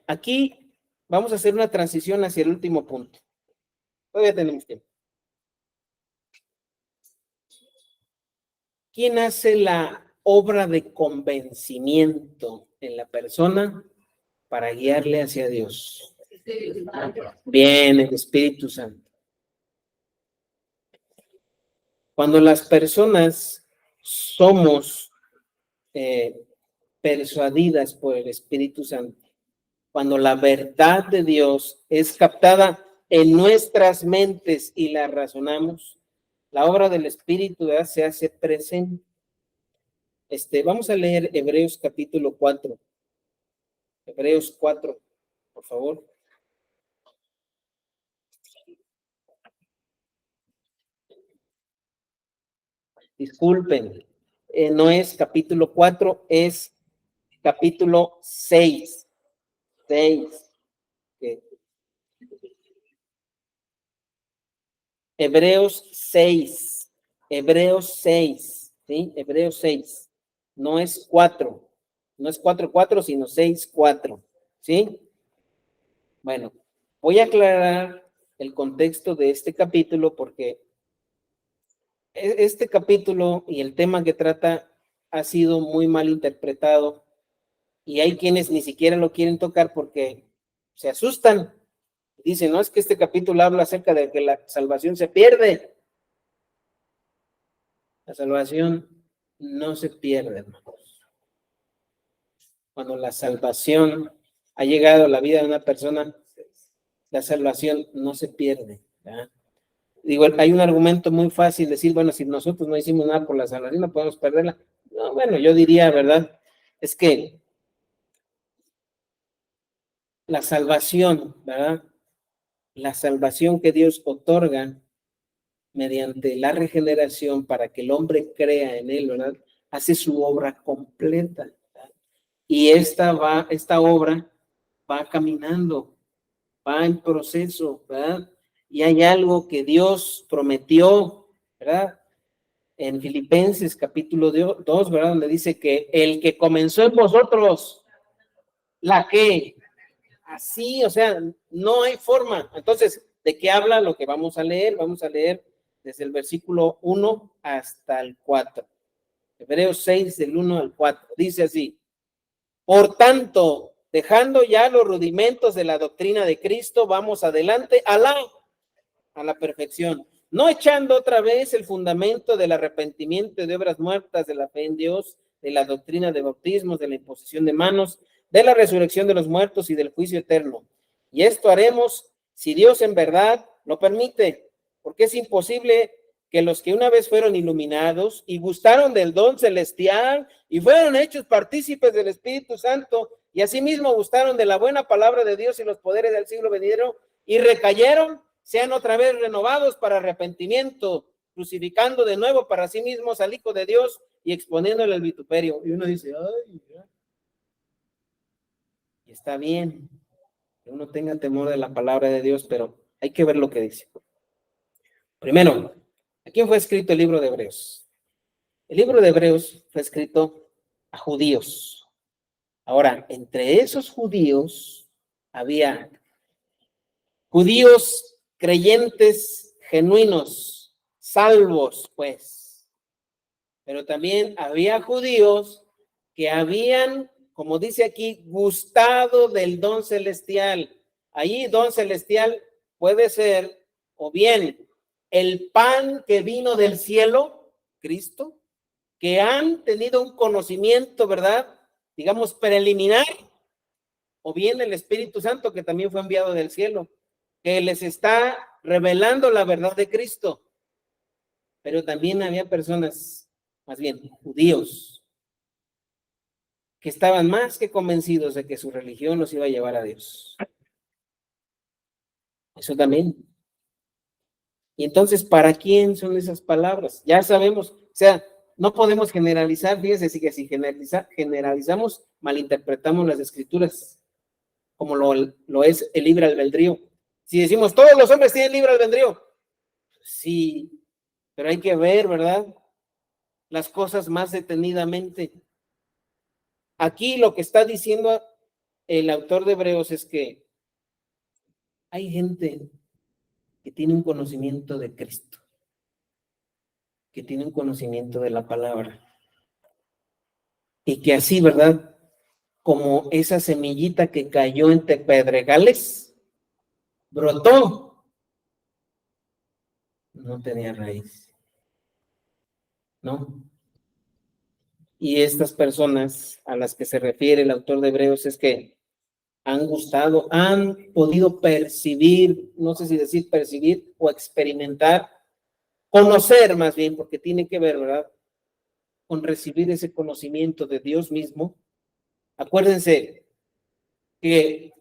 aquí vamos a hacer una transición hacia el último punto. Todavía tenemos tiempo. ¿Quién hace la obra de convencimiento en la persona para guiarle hacia Dios? Bien, el Espíritu Santo. Cuando las personas somos persuadidas por el Espíritu Santo, cuando la verdad de Dios es captada en nuestras mentes y la razonamos, la obra del Espíritu se hace presente. Vamos a leer Hebreos capítulo 4. Hebreos 4, por favor. Disculpen, no es capítulo 4, es capítulo 6. 6. Hebreos 6. Hebreos 6. ¿Sí? Hebreos 6. No es 4. No es 4:4, sino 6:4. ¿Sí? Bueno, voy a aclarar el contexto de este capítulo porque este capítulo y el tema que trata ha sido muy mal interpretado y hay quienes ni siquiera lo quieren tocar porque se asustan. Dicen: no, es que este capítulo habla acerca de que la salvación se pierde. La salvación no se pierde, hermanos. Cuando la salvación ha llegado a la vida de una persona, la salvación no se pierde. ¿Verdad? Digo, hay un argumento muy fácil, decir: bueno, si nosotros no hicimos nada por la salvación, no podemos perderla. No, bueno, yo diría, ¿verdad? Es que la salvación, ¿verdad? La salvación que Dios otorga mediante la regeneración para que el hombre crea en él, ¿verdad? Hace su obra completa. ¿Verdad? Y esta obra va caminando, va en proceso, ¿verdad? Y hay algo que Dios prometió, ¿verdad? En Filipenses capítulo 2, ¿verdad? Donde dice que el que comenzó en vosotros, la que, así, o sea, no hay forma. Entonces, ¿de qué habla lo que vamos a leer? Vamos a leer desde el versículo 1 hasta el 4. Hebreos 6, del 1 al 4. Dice así: por tanto, dejando ya los rudimentos de la doctrina de Cristo, vamos adelante a la perfección, no echando otra vez el fundamento del arrepentimiento y de obras muertas, de la fe en Dios, de la doctrina de bautismos, de la imposición de manos, de la resurrección de los muertos y del juicio eterno. Y esto haremos si Dios en verdad lo permite, porque es imposible que los que una vez fueron iluminados y gustaron del don celestial y fueron hechos partícipes del Espíritu Santo y asimismo gustaron de la buena palabra de Dios y los poderes del siglo venidero y recayeron, sean otra vez renovados para arrepentimiento, crucificando de nuevo para sí mismos al Hijo de Dios y exponiéndole al vituperio. Y uno dice, ay, y está bien que uno tenga temor de la palabra de Dios, pero hay que ver lo que dice. Primero, ¿a quién fue escrito el libro de Hebreos? El libro de Hebreos fue escrito a judíos. Ahora, entre esos judíos había judíos creyentes genuinos, salvos, pues. Pero también había judíos que habían, como dice aquí, gustado del don celestial. Ahí don celestial puede ser o bien el pan que vino del cielo, Cristo, que han tenido un conocimiento, ¿verdad? Digamos, preliminar, o bien el Espíritu Santo que también fue enviado del cielo, que les está revelando la verdad de Cristo. Pero también había personas, más bien judíos, que estaban más que convencidos de que su religión los iba a llevar a Dios. Eso también. Y entonces, ¿para quién son esas palabras? Ya sabemos, o sea, no podemos generalizar, fíjense, si generalizamos, malinterpretamos las escrituras, como lo es el libre albedrío. Si decimos, todos los hombres tienen libre albedrío, sí, pero hay que ver, ¿verdad? Las cosas más detenidamente. Aquí lo que está diciendo el autor de Hebreos es que hay gente que tiene un conocimiento de Cristo, que tiene un conocimiento de la palabra, y que así, ¿verdad? Como esa semillita que cayó entre pedregales, brotó, no tenía raíz, ¿no? Y estas personas a las que se refiere el autor de Hebreos es que han gustado, han podido percibir, no sé si decir percibir o experimentar, conocer más bien, porque tiene que ver, ¿verdad? Con recibir ese conocimiento de Dios mismo. Acuérdense que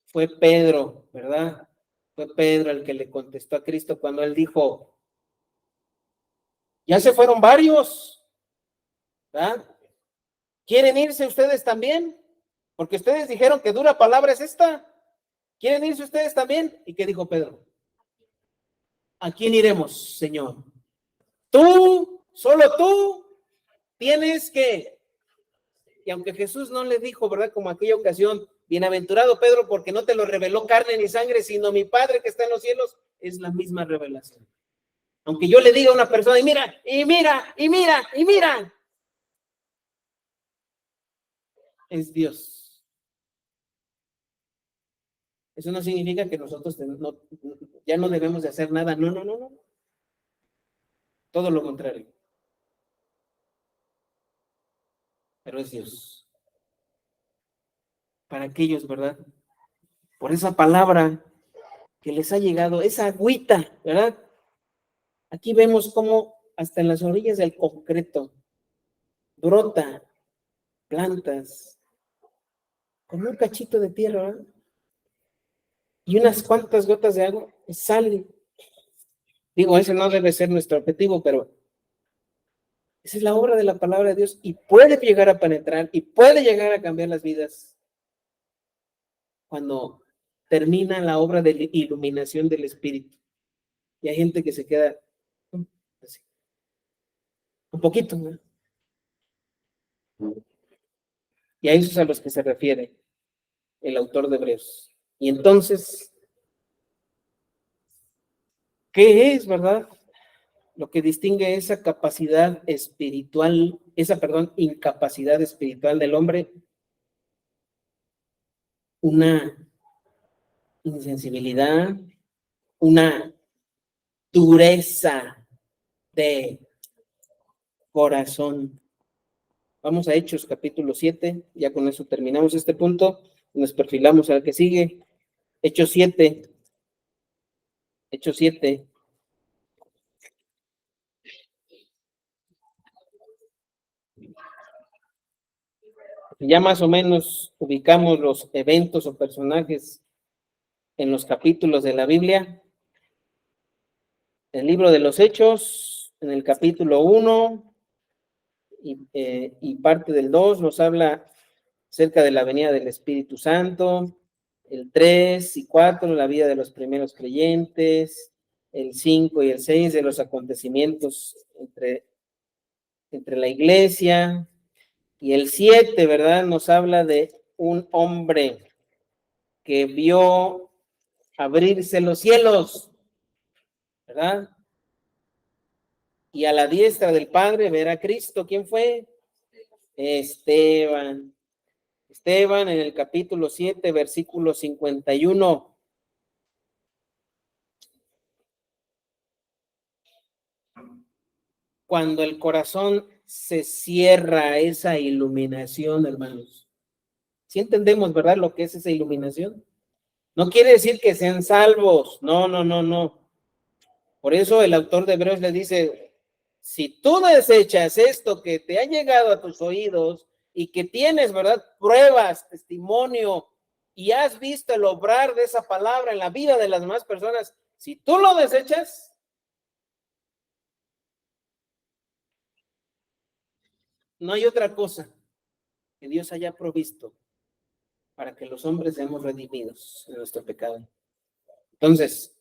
fue Pedro, ¿verdad? Fue Pedro el que le contestó a Cristo cuando él dijo, ya se fueron varios, ¿verdad? ¿Quieren irse ustedes también? Porque ustedes dijeron que dura palabra es esta. ¿Quieren irse ustedes también? ¿Y qué dijo Pedro? ¿A quién iremos, Señor? Tú, solo tú, tienes que... Y aunque Jesús no le dijo, ¿verdad? Como aquella ocasión, bienaventurado Pedro, porque no te lo reveló carne ni sangre, sino mi Padre que está en los cielos, es la misma revelación. Aunque yo le diga a una persona, y mira, y mira, y mira, y mira, es Dios. Eso no significa que nosotros ya no debemos de hacer nada. No, no, no, no. Todo lo contrario. Pero es Dios. Para aquellos, ¿verdad? Por esa palabra que les ha llegado, esa agüita, ¿verdad? Aquí vemos cómo hasta en las orillas del concreto brota plantas con un cachito de tierra, ¿verdad? Y unas cuantas gotas de agua salen. Digo, ese no debe ser nuestro objetivo, pero esa es la obra de la palabra de Dios y puede llegar a penetrar y puede llegar a cambiar las vidas cuando termina la obra de iluminación del Espíritu. Y hay gente que se queda así, un poquito, ¿no? Y a esos a los que se refiere el autor de Hebreos. Y entonces, ¿qué es, verdad? Lo que distingue esa capacidad espiritual, incapacidad espiritual del hombre, una insensibilidad, una dureza de corazón. Vamos a Hechos capítulo 7, ya con eso terminamos este punto, nos perfilamos al que sigue. Hechos 7. Hechos 7. Ya más o menos ubicamos los eventos o personajes en los capítulos de la Biblia. El libro de los Hechos, en el capítulo 1 y parte del 2, nos habla acerca de la venida del Espíritu Santo. El 3 y 4, la vida de los primeros creyentes. El 5 y el 6, de los acontecimientos entre la iglesia. Y el 7, ¿verdad? Nos habla de un hombre que vio abrirse los cielos, ¿verdad? Y a la diestra del Padre ver a Cristo. ¿Quién fue? Esteban. Esteban en el capítulo 7, versículo 51. Cuando el corazón se cierra a esa iluminación, hermanos. ¿Sí entendemos, verdad, lo que es esa iluminación? No quiere decir que sean salvos. No, no, no, no. Por eso el autor de Hebreos le dice, si tú desechas esto que te ha llegado a tus oídos y que tienes, ¿verdad?, pruebas, testimonio, y has visto el obrar de esa palabra en la vida de las demás personas, si tú lo desechas, no hay otra cosa que Dios haya provisto para que los hombres seamos redimidos de nuestro pecado. Entonces,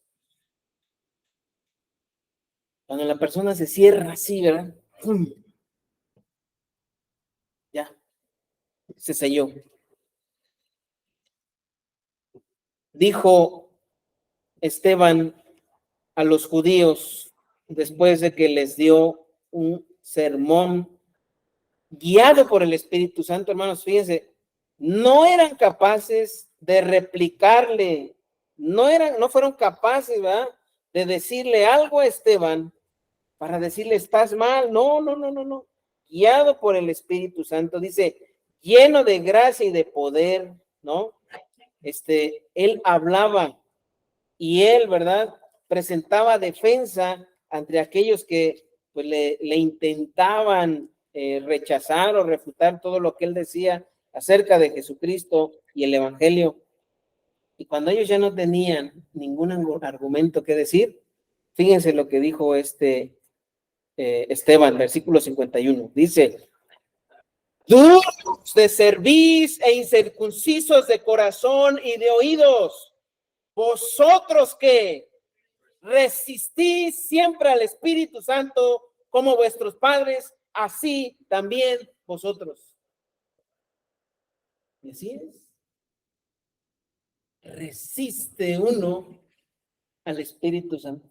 cuando la persona se cierra así, ¿verdad? ¡Pum! Ya, se selló. Dijo Esteban a los judíos después de que les dio un sermón guiado por el Espíritu Santo, hermanos, fíjense, no eran capaces de replicarle, no fueron capaces, ¿verdad?, de decirle algo a Esteban para decirle estás mal. No, no, no, no, no. Guiado por el Espíritu Santo, dice, lleno de gracia y de poder, ¿no? Él hablaba y él, ¿verdad?, presentaba defensa ante aquellos que pues, le intentaban rechazar o refutar todo lo que él decía acerca de Jesucristo y el Evangelio. Y cuando ellos ya no tenían ningún argumento que decir, fíjense lo que dijo Esteban, versículo 51. Dice, duros de cerviz e incircuncisos de corazón y de oídos, vosotros que resistís siempre al Espíritu Santo como vuestros padres, así también vosotros. ¿Y así es? Resiste uno al Espíritu Santo.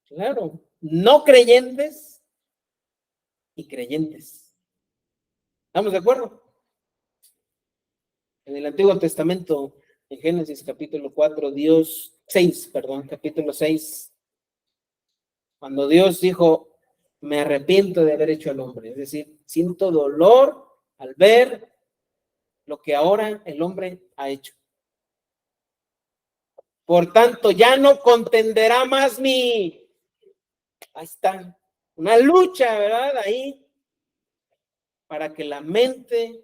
Claro, no creyentes y creyentes. ¿Estamos de acuerdo? En el Antiguo Testamento, en Génesis capítulo 4, capítulo 6, cuando Dios dijo, me arrepiento de haber hecho al hombre, es decir, siento dolor al ver lo que ahora el hombre ha hecho. Por tanto, ya no contenderá más ahí está, una lucha, ¿verdad? Ahí, para que la mente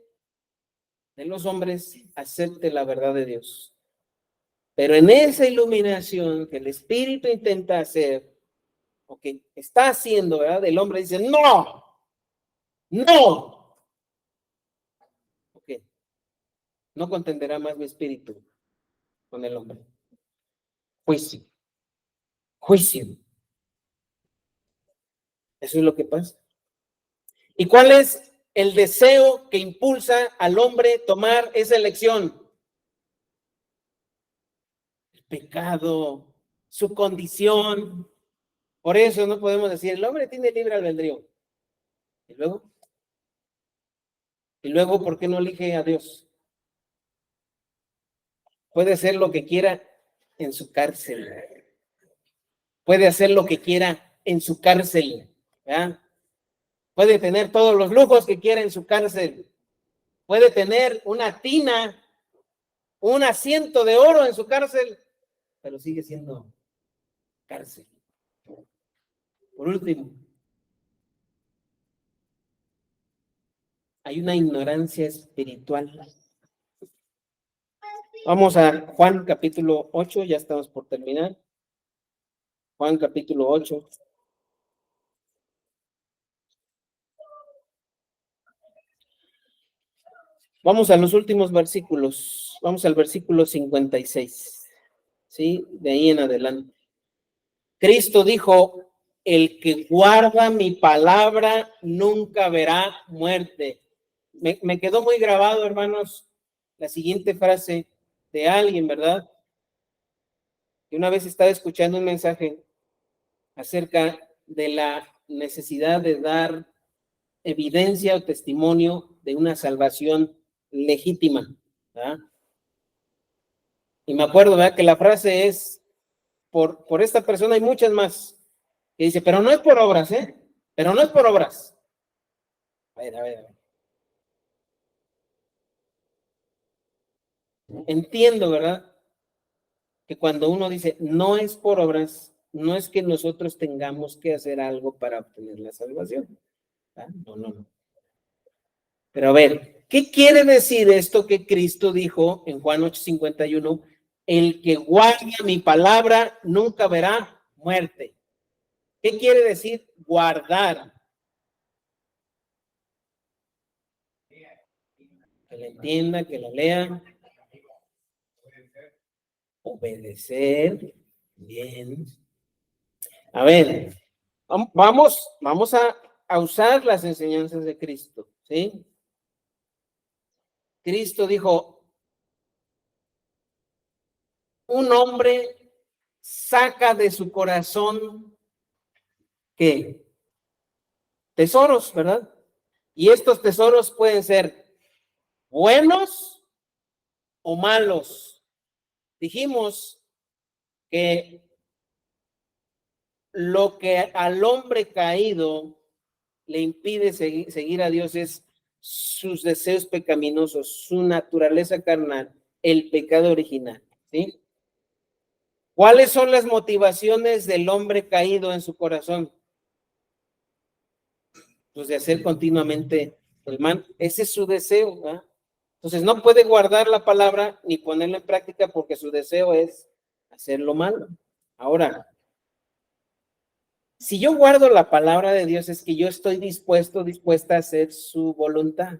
de los hombres acepte la verdad de Dios. Pero en esa iluminación que el Espíritu intenta hacer, o que está haciendo, ¿verdad?, el hombre dice, no, no. Ok, no contenderá más mi espíritu con el hombre. Juicio, juicio. Eso es lo que pasa. ¿Y cuál es el deseo que impulsa al hombre a tomar esa elección? El pecado, su condición. Por eso no podemos decir, el hombre tiene libre albedrío. ¿Y luego? ¿Y luego por qué no elige a Dios? puede hacer lo que quiera en su cárcel. Puede hacer lo que quiera en su cárcel. ¿Ya? Puede tener todos los lujos que quiera en su cárcel. Puede tener una tina, un asiento de oro en su cárcel, pero sigue siendo cárcel. Por último, hay una ignorancia espiritual. Vamos a Juan capítulo 8, ya estamos por terminar. Juan capítulo 8. Vamos a los últimos versículos. Vamos al versículo 56. ¿Sí? De ahí en adelante. Cristo dijo, el que guarda mi palabra nunca verá muerte. Me quedó muy grabado, hermanos, la siguiente frase de alguien, ¿verdad? Que una vez estaba escuchando un mensaje acerca de la necesidad de dar evidencia o testimonio de una salvación legítima, ¿verdad? Y me acuerdo, ¿verdad? Que la frase es, por esta persona hay muchas más, que dice, pero no es por obras, ¿eh? Pero no es por obras. A ver. Entiendo, ¿verdad? Que cuando uno dice, no es por obras, no es que nosotros tengamos que hacer algo para obtener la salvación. ¿Ah? No. Pero a ver, ¿qué quiere decir esto que Cristo dijo en Juan 8:51? El que guarda mi palabra nunca verá muerte. ¿Qué quiere decir guardar? Que la entienda, que la lea. Obedecer. Bien. A ver, vamos a usar las enseñanzas de Cristo, ¿sí? Cristo dijo, un hombre saca de su corazón, ¿qué? Tesoros, ¿verdad? Y estos tesoros pueden ser buenos o malos. Dijimos que lo que al hombre caído le impide seguir a Dios es sus deseos pecaminosos, su naturaleza carnal, el pecado original, ¿sí? ¿Cuáles son las motivaciones del hombre caído en su corazón? Pues de hacer continuamente el mal. Ese es su deseo, ¿verdad? Entonces no puede guardar la palabra ni ponerla en práctica porque su deseo es hacer lo malo. Ahora, si yo guardo la palabra de Dios es que yo estoy dispuesta a hacer su voluntad,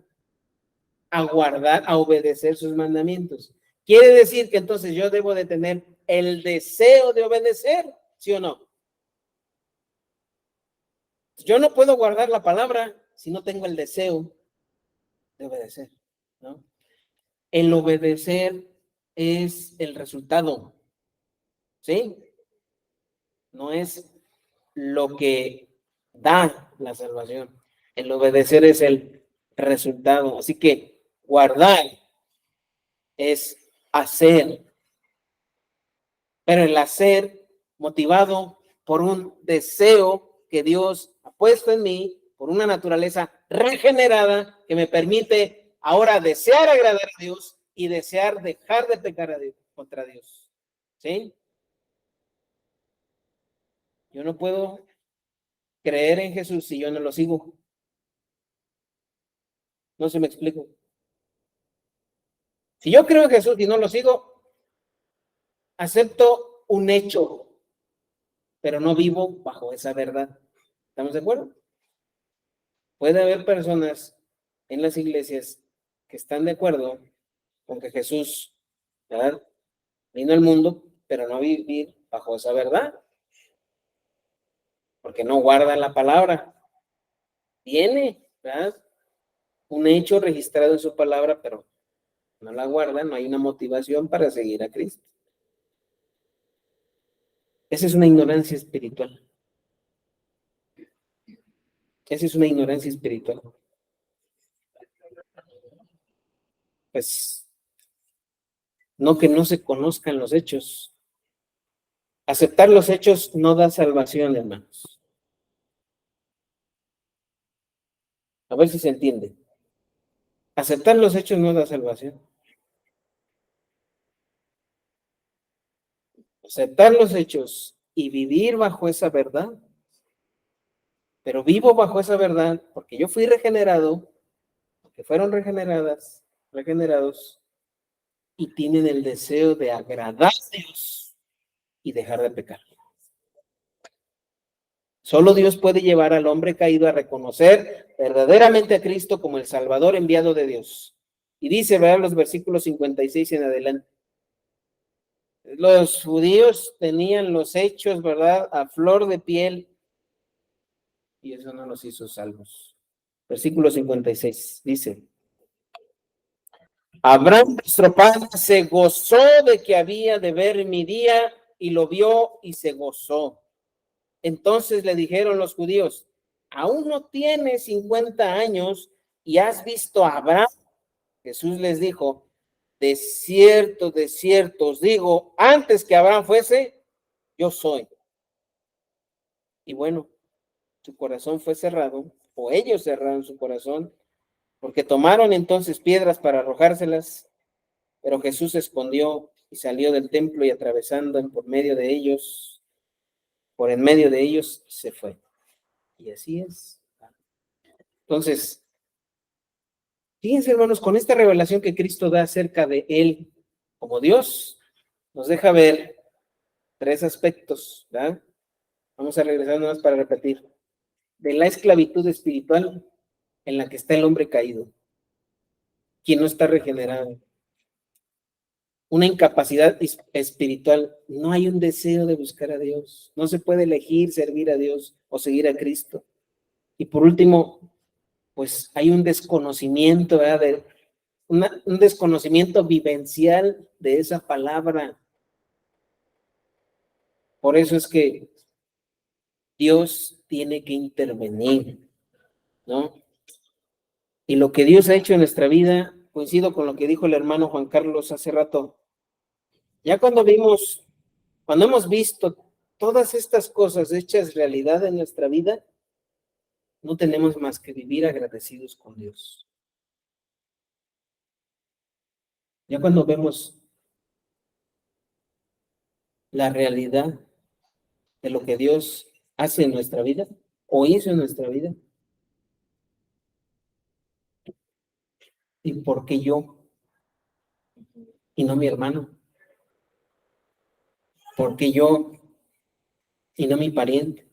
a guardar, a obedecer sus mandamientos. Quiere decir que entonces yo debo de tener el deseo de obedecer, ¿sí o no? Yo no puedo guardar la palabra si no tengo el deseo de obedecer, ¿no? El obedecer es el resultado, ¿sí? No es lo que da la salvación. El obedecer es el resultado. Así que guardar es hacer, pero el hacer motivado por un deseo que Dios ha puesto en mí, por una naturaleza regenerada que me permite ahora desear agradar a Dios y desear dejar de pecar a Dios, contra Dios. ¿Sí? Yo no puedo creer en Jesús si yo no lo sigo. No se me explico. Si yo creo en Jesús y no lo sigo, acepto un hecho, pero no vivo bajo esa verdad. ¿Estamos de acuerdo? Puede haber personas en las iglesias que están de acuerdo con que Jesús, ¿verdad?, vino al mundo, pero no vivir bajo esa verdad, porque no guardan la palabra. Tiene, ¿verdad?, un hecho registrado en su palabra, pero no la guardan, no hay una motivación para seguir a Cristo. Esa es una ignorancia espiritual. Esa es una ignorancia espiritual. Pues no que no se conozcan los hechos. Aceptar los hechos no da salvación, hermanos. A ver si se entiende. Aceptar los hechos no da salvación. Aceptar los hechos y vivir bajo esa verdad. Pero vivo bajo esa verdad porque yo fui regenerado, porque fueron regenerados y tienen el deseo de agradar a Dios y dejar de pecar. Solo Dios puede llevar al hombre caído a reconocer verdaderamente a Cristo como el Salvador enviado de Dios. Y dice, ¿verdad? Los versículos 56 en adelante. Los judíos tenían los hechos, ¿verdad? A flor de piel, y eso no los hizo salvos. Versículo 56 dice: Abraham, nuestro padre, se gozó de que había de ver mi día, y lo vio y se gozó. Entonces le dijeron los judíos: aún no tienes 50 años y has visto a Abraham. Jesús les dijo: de cierto os digo, antes que Abraham fuese, yo soy. Y bueno, su corazón fue cerrado, o ellos cerraron su corazón, porque tomaron entonces piedras para arrojárselas, pero Jesús se escondió y salió del templo, y atravesando por en medio de ellos se fue. Y así es. Entonces, fíjense, hermanos, con esta revelación que Cristo da acerca de Él como Dios, nos deja ver tres aspectos, ¿verdad? Vamos a regresar nomás para repetir. De la esclavitud espiritual en la que está el hombre caído, quien no está regenerado. Una incapacidad espiritual. No hay un deseo de buscar a Dios. No se puede elegir servir a Dios o seguir a Cristo. Y por último, pues hay un desconocimiento, ¿verdad? Un desconocimiento vivencial de esa palabra. Por eso es que Dios tiene que intervenir, ¿no? Y lo que Dios ha hecho en nuestra vida, coincido con lo que dijo el hermano Juan Carlos hace rato. Ya cuando hemos visto todas estas cosas hechas realidad en nuestra vida, no tenemos más que vivir agradecidos con Dios. Ya cuando vemos la realidad de lo que Dios hace en nuestra vida o hizo en nuestra vida, ¿y por qué yo y no mi hermano? ¿Por qué yo y no mi pariente?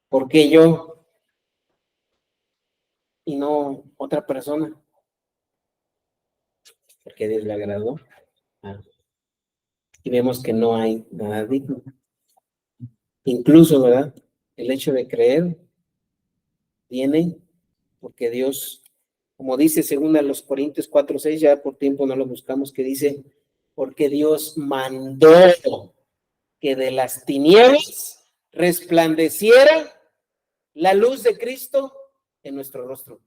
¿Por qué yo y no otra persona? Porque Dios le agradó. Y vemos que no hay nada digno. Incluso, ¿verdad? El hecho de creer viene porque Dios, como dice según a los Corintios 4:6, ya por tiempo no lo buscamos, que dice, porque Dios mandó que de las tinieblas resplandeciera la luz de Cristo en nuestro rostro.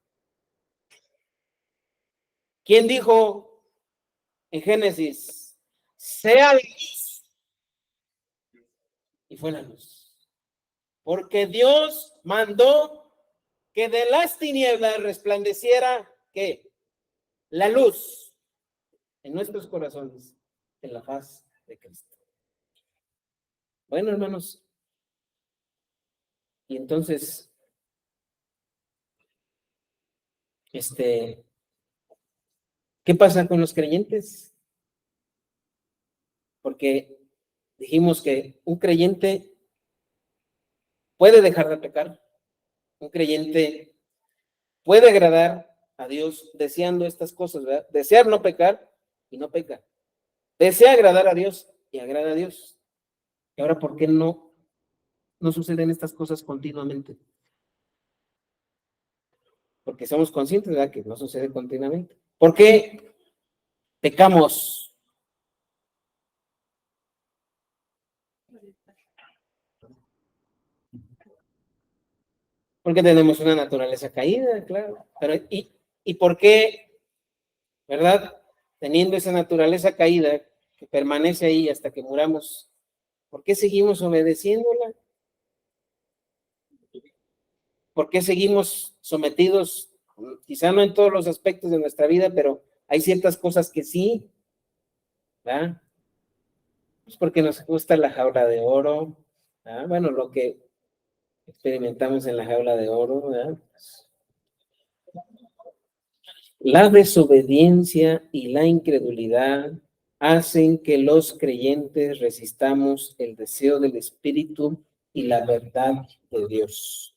¿Quién dijo en Génesis, sea la luz? Y fue la luz. Porque Dios mandó que de las tinieblas resplandeciera, ¿qué? La luz en nuestros corazones, en la faz de Cristo. Bueno, hermanos, y entonces, ¿qué pasa con los creyentes? Porque dijimos que un creyente puede dejar de pecar, un creyente puede agradar a Dios deseando estas cosas, ¿verdad? Desear no pecar y no peca. Desea agradar a Dios y agrada a Dios. Y ahora, ¿por qué no suceden estas cosas continuamente? Porque somos conscientes, ¿verdad?, que no sucede continuamente. ¿Por qué pecamos? Porque tenemos una naturaleza caída, claro. Pero, ¿y por qué, verdad? teniendo esa naturaleza caída que permanece ahí hasta que muramos, ¿por qué seguimos obedeciéndola? ¿Por qué seguimos sometidos? Quizá no en todos los aspectos de nuestra vida, pero hay ciertas cosas que sí, ¿verdad? Pues porque nos gusta la jaula de oro, ¿verdad? Bueno, lo que experimentamos en la jaula de oro, ¿verdad? La desobediencia y la incredulidad hacen que los creyentes resistamos el deseo del Espíritu y la verdad de Dios.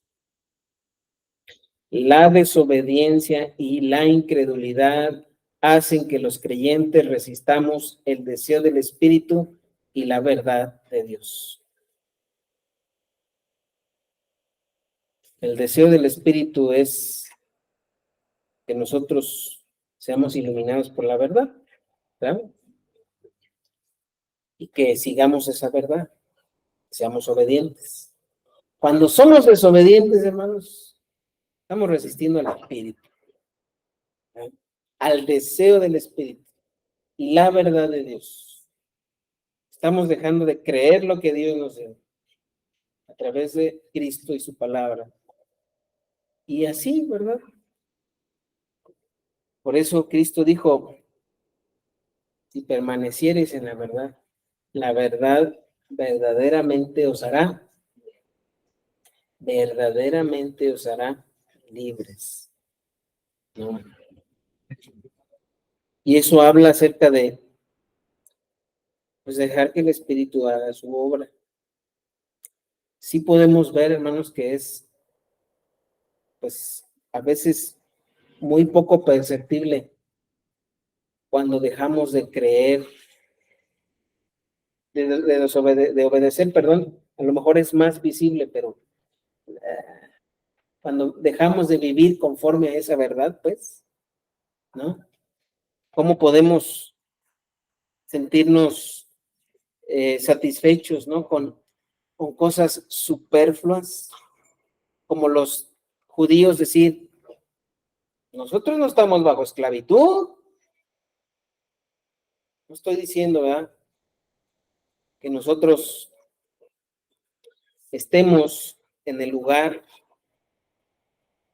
La desobediencia y la incredulidad hacen que los creyentes resistamos el deseo del Espíritu y la verdad de Dios. El deseo del Espíritu es que nosotros seamos iluminados por la verdad, ¿verdad? Y que sigamos esa verdad, seamos obedientes. Cuando somos desobedientes, hermanos, estamos resistiendo al Espíritu, ¿verdad? Al deseo del Espíritu y la verdad de Dios. Estamos dejando de creer lo que Dios nos dio a través de Cristo y su palabra. Y así, ¿verdad? Por eso Cristo dijo, si permaneciereis en la verdad verdaderamente os hará libres, ¿no? Y eso habla acerca de, pues, dejar que el Espíritu haga su obra. Sí podemos ver, hermanos, que es, pues, a veces muy poco perceptible cuando dejamos de creer, de obedecer, perdón, a lo mejor es más visible, pero cuando dejamos de vivir conforme a esa verdad, pues, ¿no? ¿Cómo podemos sentirnos satisfechos, ¿no? Con cosas superfluas, como los judíos decir, nosotros no estamos bajo esclavitud. No estoy diciendo, ¿verdad?, que nosotros estemos en el lugar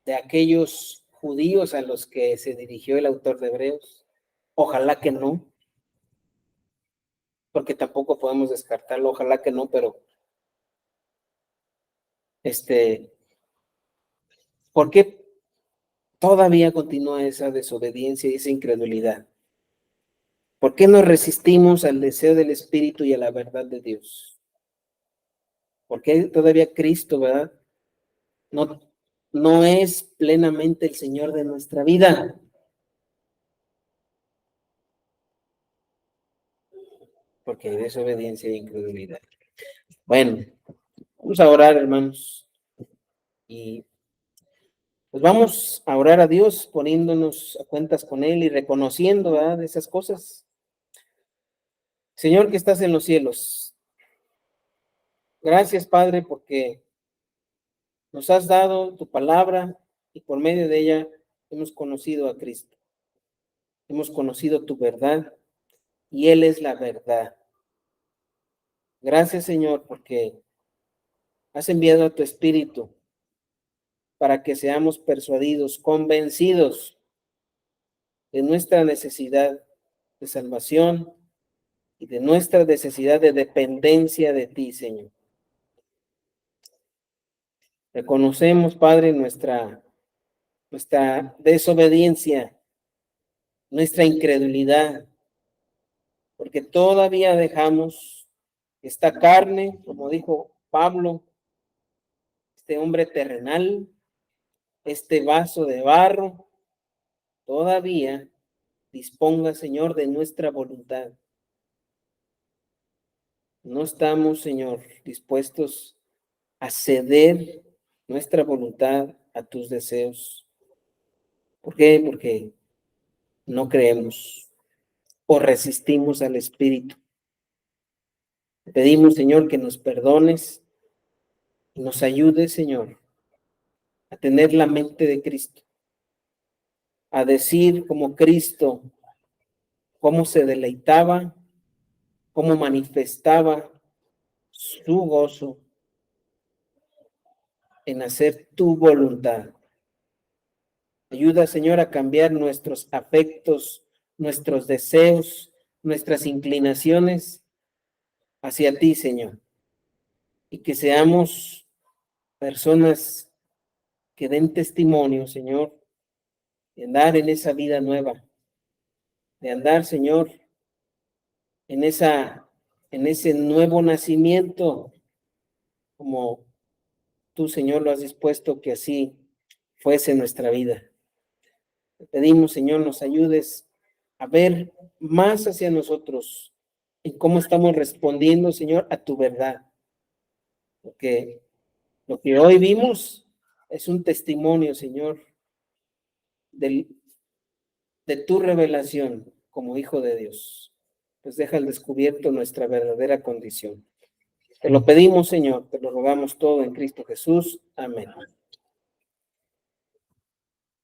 de aquellos judíos a los que se dirigió el autor de Hebreos. Ojalá que no, porque tampoco podemos descartarlo, ojalá que no, pero ¿por qué todavía continúa esa desobediencia y esa incredulidad? ¿Por qué nos resistimos al deseo del Espíritu y a la verdad de Dios? ¿Por qué todavía Cristo, verdad, no es plenamente el Señor de nuestra vida? Porque hay desobediencia e incredulidad. Bueno, vamos a orar, hermanos, y pues vamos a orar a Dios poniéndonos a cuentas con Él y reconociendo, ¿verdad?, esas cosas. Señor que estás en los cielos, gracias, Padre, porque nos has dado tu palabra y por medio de ella hemos conocido a Cristo. Hemos conocido tu verdad y Él es la verdad. Gracias, Señor, porque has enviado a tu Espíritu para que seamos persuadidos, convencidos de nuestra necesidad de salvación y de nuestra necesidad de dependencia de ti, Señor. Reconocemos, Padre, nuestra desobediencia, nuestra incredulidad, porque todavía dejamos esta carne, como dijo Pablo, este hombre terrenal, este vaso de barro, todavía disponga, Señor, de nuestra voluntad. No estamos, Señor, dispuestos a ceder nuestra voluntad a tus deseos. ¿Por qué? Porque no creemos o resistimos al Espíritu. Te pedimos, Señor, que nos perdones y nos ayudes, Señor, a tener la mente de Cristo, a decir como Cristo, cómo se deleitaba, cómo manifestaba su gozo en hacer tu voluntad. Ayuda, Señor, a cambiar nuestros afectos, nuestros deseos, nuestras inclinaciones hacia ti, Señor. Y que seamos personas que den testimonio, Señor, de andar en esa vida nueva, de andar, Señor, en ese nuevo nacimiento, como tú, Señor, lo has dispuesto que así fuese nuestra vida. Te pedimos, Señor, nos ayudes a ver más hacia nosotros en cómo estamos respondiendo, Señor, a tu verdad. Porque lo que hoy vimos es un testimonio, Señor, de tu revelación como Hijo de Dios. Pues deja al descubierto nuestra verdadera condición. Te lo pedimos, Señor, te lo rogamos todo en Cristo Jesús. Amén.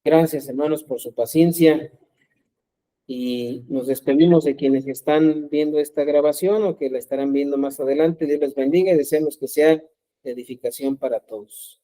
Gracias, hermanos, por su paciencia. Y nos despedimos de quienes están viendo esta grabación o que la estarán viendo más adelante. Dios les bendiga y deseamos que sea de edificación para todos.